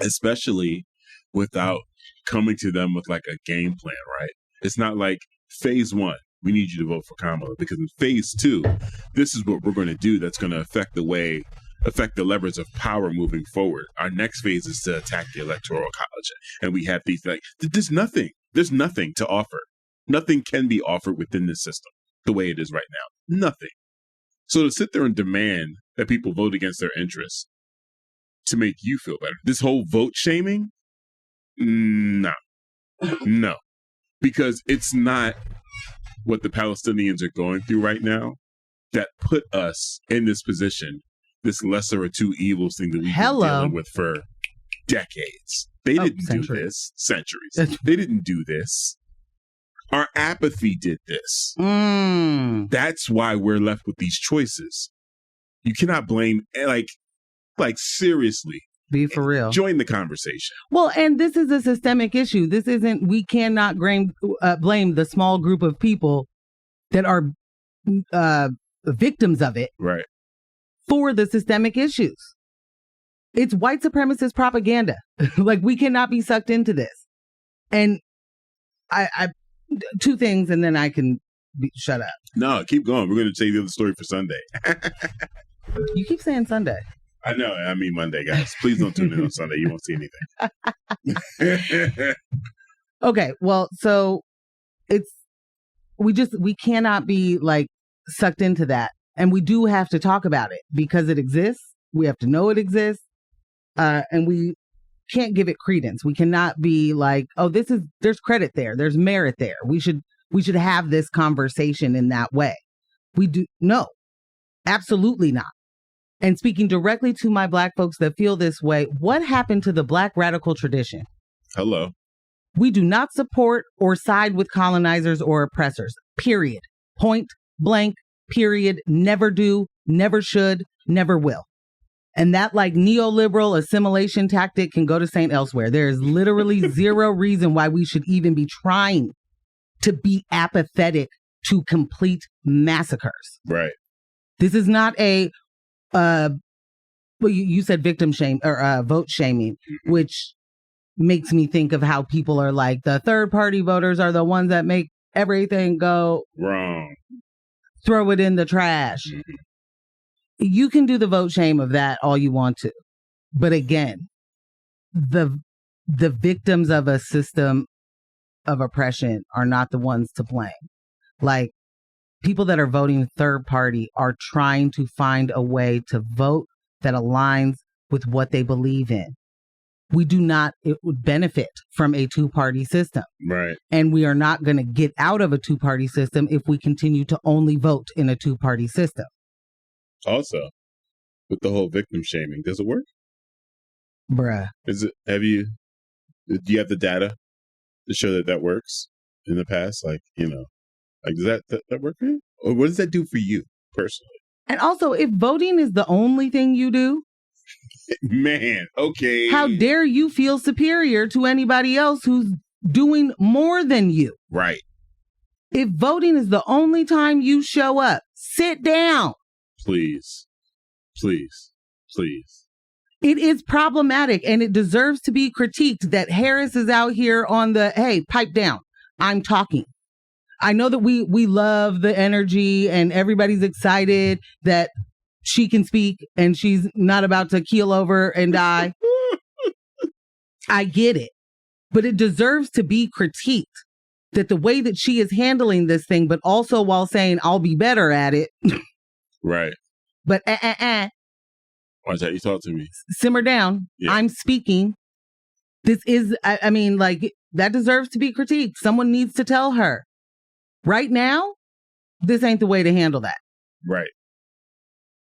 Especially without coming to them with like a game plan, right? It's not like phase 1, we need you to vote for Kamala, because in phase 2, this is what we're going to do that's going to affect the levers of power moving forward. Our next phase is to attack the Electoral College. And we have these there's nothing to offer. Nothing can be offered within this system the way it is right now. Nothing. So to sit there and demand that people vote against their interests to make you feel better, this whole vote shaming, no. Because it's not what the Palestinians are going through right now that put us in this position, this lesser of two evils thing that we've been dealing with for decades. They didn't do this. Centuries. They didn't do this. Our apathy did this. That's why we're left with these choices. You cannot blame, like seriously. Be for real. Join the conversation. Well, and this is a systemic issue. This isn't, we cannot blame the small group of people that are victims of it. Right. For the systemic issues. It's white supremacist propaganda. Like, we cannot be sucked into this. And I two things, and then I can shut up. No, keep going. We're going to save the other story for Sunday. You keep saying Sunday. I know. I mean Monday, guys. Please don't tune in on Sunday. You won't see anything. Okay. Well, so we cannot be like sucked into that. And we do have to talk about it because it exists. We have to know it exists. And we can't give it credence. We cannot be like, oh, there's credit there. There's merit there. We should have this conversation in that way. No, absolutely not. And speaking directly to my Black folks that feel this way, what happened to the Black radical tradition? Hello. We do not support or side with colonizers or oppressors, period. Point blank, period. Never do, never should, never will. And that like neoliberal assimilation tactic can go to St. elsewhere. There is literally zero reason why we should even be trying to be apathetic to complete massacres. Right. This is not a, well, you said victim shame or vote shaming, which makes me think of how people are like, the third party voters are the ones that make everything go wrong. Throw it in the trash. Mm-hmm. You can do the vote shame of that all you want to. But again, the victims of a system of oppression are not the ones to blame. Like, people that are voting third party are trying to find a way to vote that aligns with what they believe in. It would benefit from a two-party system. Right. And we are not going to get out of a two-party system if we continue to only vote in a two-party system. Also, with the whole victim shaming, does it work? Bruh. Do you have the data to show that works in the past? Like, does that work for you? Or what does that do for you personally? And also, if voting is the only thing you do, man, okay. How dare you feel superior to anybody else who's doing more than you? Right. If voting is the only time you show up, sit down. Please. It is problematic, and it deserves to be critiqued that Harris is out here on the, hey, pipe down. I'm talking. I know that we love the energy and everybody's excited that she can speak and she's not about to keel over and die. I get it. But it deserves to be critiqued that the way that she is handling this thing, but also while saying, I'll be better at it. Right. But Watch how you talk to me. Simmer down. Yeah. I'm speaking. This is, I mean, like, that deserves to be critiqued. Someone needs to tell her. Right now, this ain't the way to handle that. Right.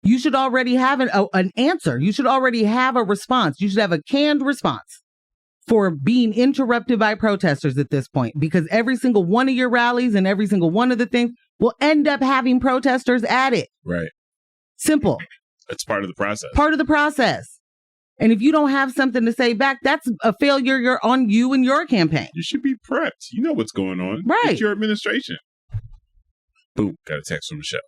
You should already have an answer. You should already have a response. You should have a canned response for being interrupted by protesters at this point, because every single one of your rallies and every single one of the things will end up having protesters at it. Right. Simple. It's part of the process. Part of the process. And if you don't have something to say back, that's a failure you're on you and your campaign. You should be prepped. You know what's going on. Right. It's your administration. Boom. Got a text from Michelle.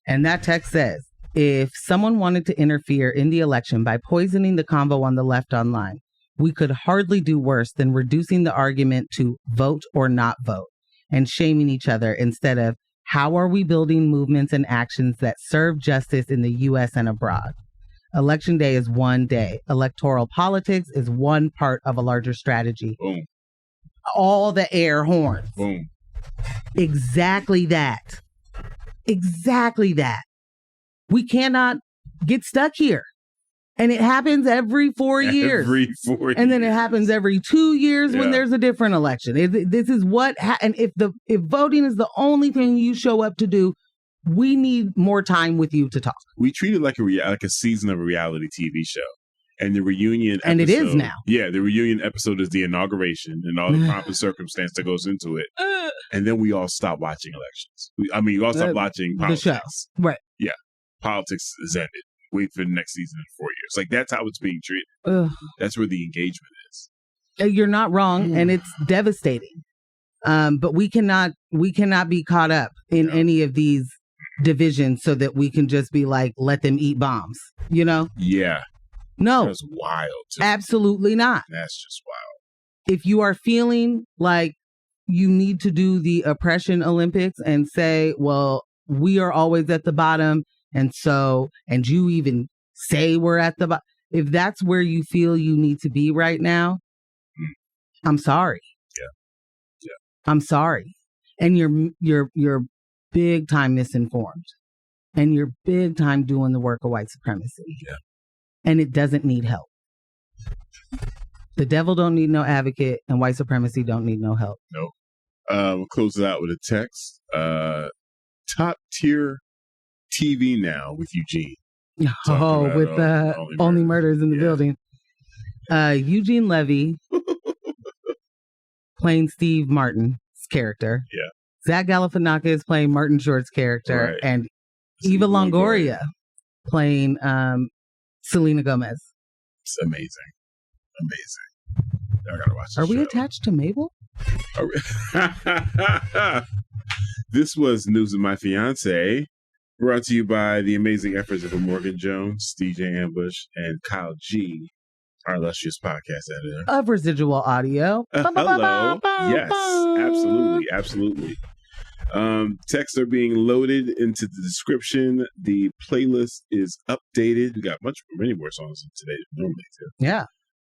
And that text says, if someone wanted to interfere in the election by poisoning the convo on the left online, we could hardly do worse than reducing the argument to vote or not vote and shaming each other instead of how are we building movements and actions that serve justice in the U.S. and abroad. Election day is one day. Electoral politics is one part of a larger strategy. Boom. All the air horns. Boom. Exactly that. Exactly that. We cannot get stuck here. And it happens every 4 years. Every 4 years. And then it happens every 2 years when there's a different election. This is what, and if voting is the only thing you show up to do, we need more time with you to talk. We treat it like a season of a reality TV show. And the reunion episode. And it is now. Yeah, the reunion episode is the inauguration and all the pomp and circumstance that goes into it. And then we all stop watching elections. We all stop watching politics. The show. Right. Yeah. Politics is ended. Wait for the next season in 4 years. Like, that's how it's being treated. That's where the engagement is. You're not wrong, and it's devastating. But we cannot be caught up in any of these divisions so that we can just be like, let them eat bombs, you know? Yeah. No. That's wild, too. Absolutely not. That's just wild. If you are feeling like you need to do the oppression Olympics and say, well, we are always at the bottom, and you even say we're at the bottom. If that's where you feel you need to be right now, I'm sorry. Yeah. I'm sorry. And you're big time misinformed. And you're big time doing the work of white supremacy. Yeah. And it doesn't need help. The devil don't need no advocate, and white supremacy don't need no help. No. We'll close it out with a text. Top tier TV now with Eugene. Oh, with Only Murders in the Building. Eugene Levy playing Steve Martin's character. Yeah. Zach Galifianakis playing Martin Short's character. Right. And Eva Longoria playing Selena Gomez. It's amazing. I gotta watch this Are we show. attached to Mabel? This was News of My Fiance, brought to you by the amazing efforts of Morgan Jones, DJ Ambush, and Kyle G, our illustrious podcast editor. Of Residual Audio. Hello. Yes, absolutely. Texts are being loaded into the description. The playlist is updated. We got many more songs today than normally too. Yeah.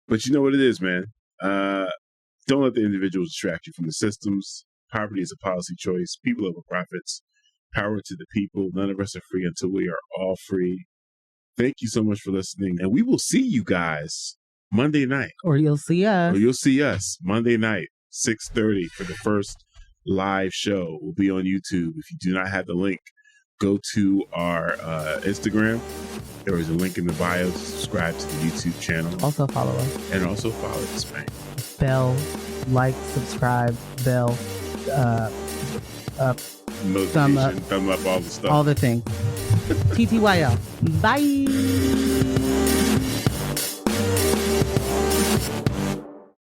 But you know what it is, man. Don't let the individuals distract you from the systems. Poverty is a policy choice. People over profits. Power to the people. None of us are free until we are all free. Thank you so much for listening. And we will see you guys Monday night. Or you'll see us. Monday night, 6:30 for the first live show. Will be on YouTube. If you do not have the link, go to our Instagram. There is a link in the bio to subscribe to the YouTube channel. Also follow us. And also follow us, man. Bell, like, subscribe, bell, notification, thumb up, all the stuff. All the things. TTYL. Bye.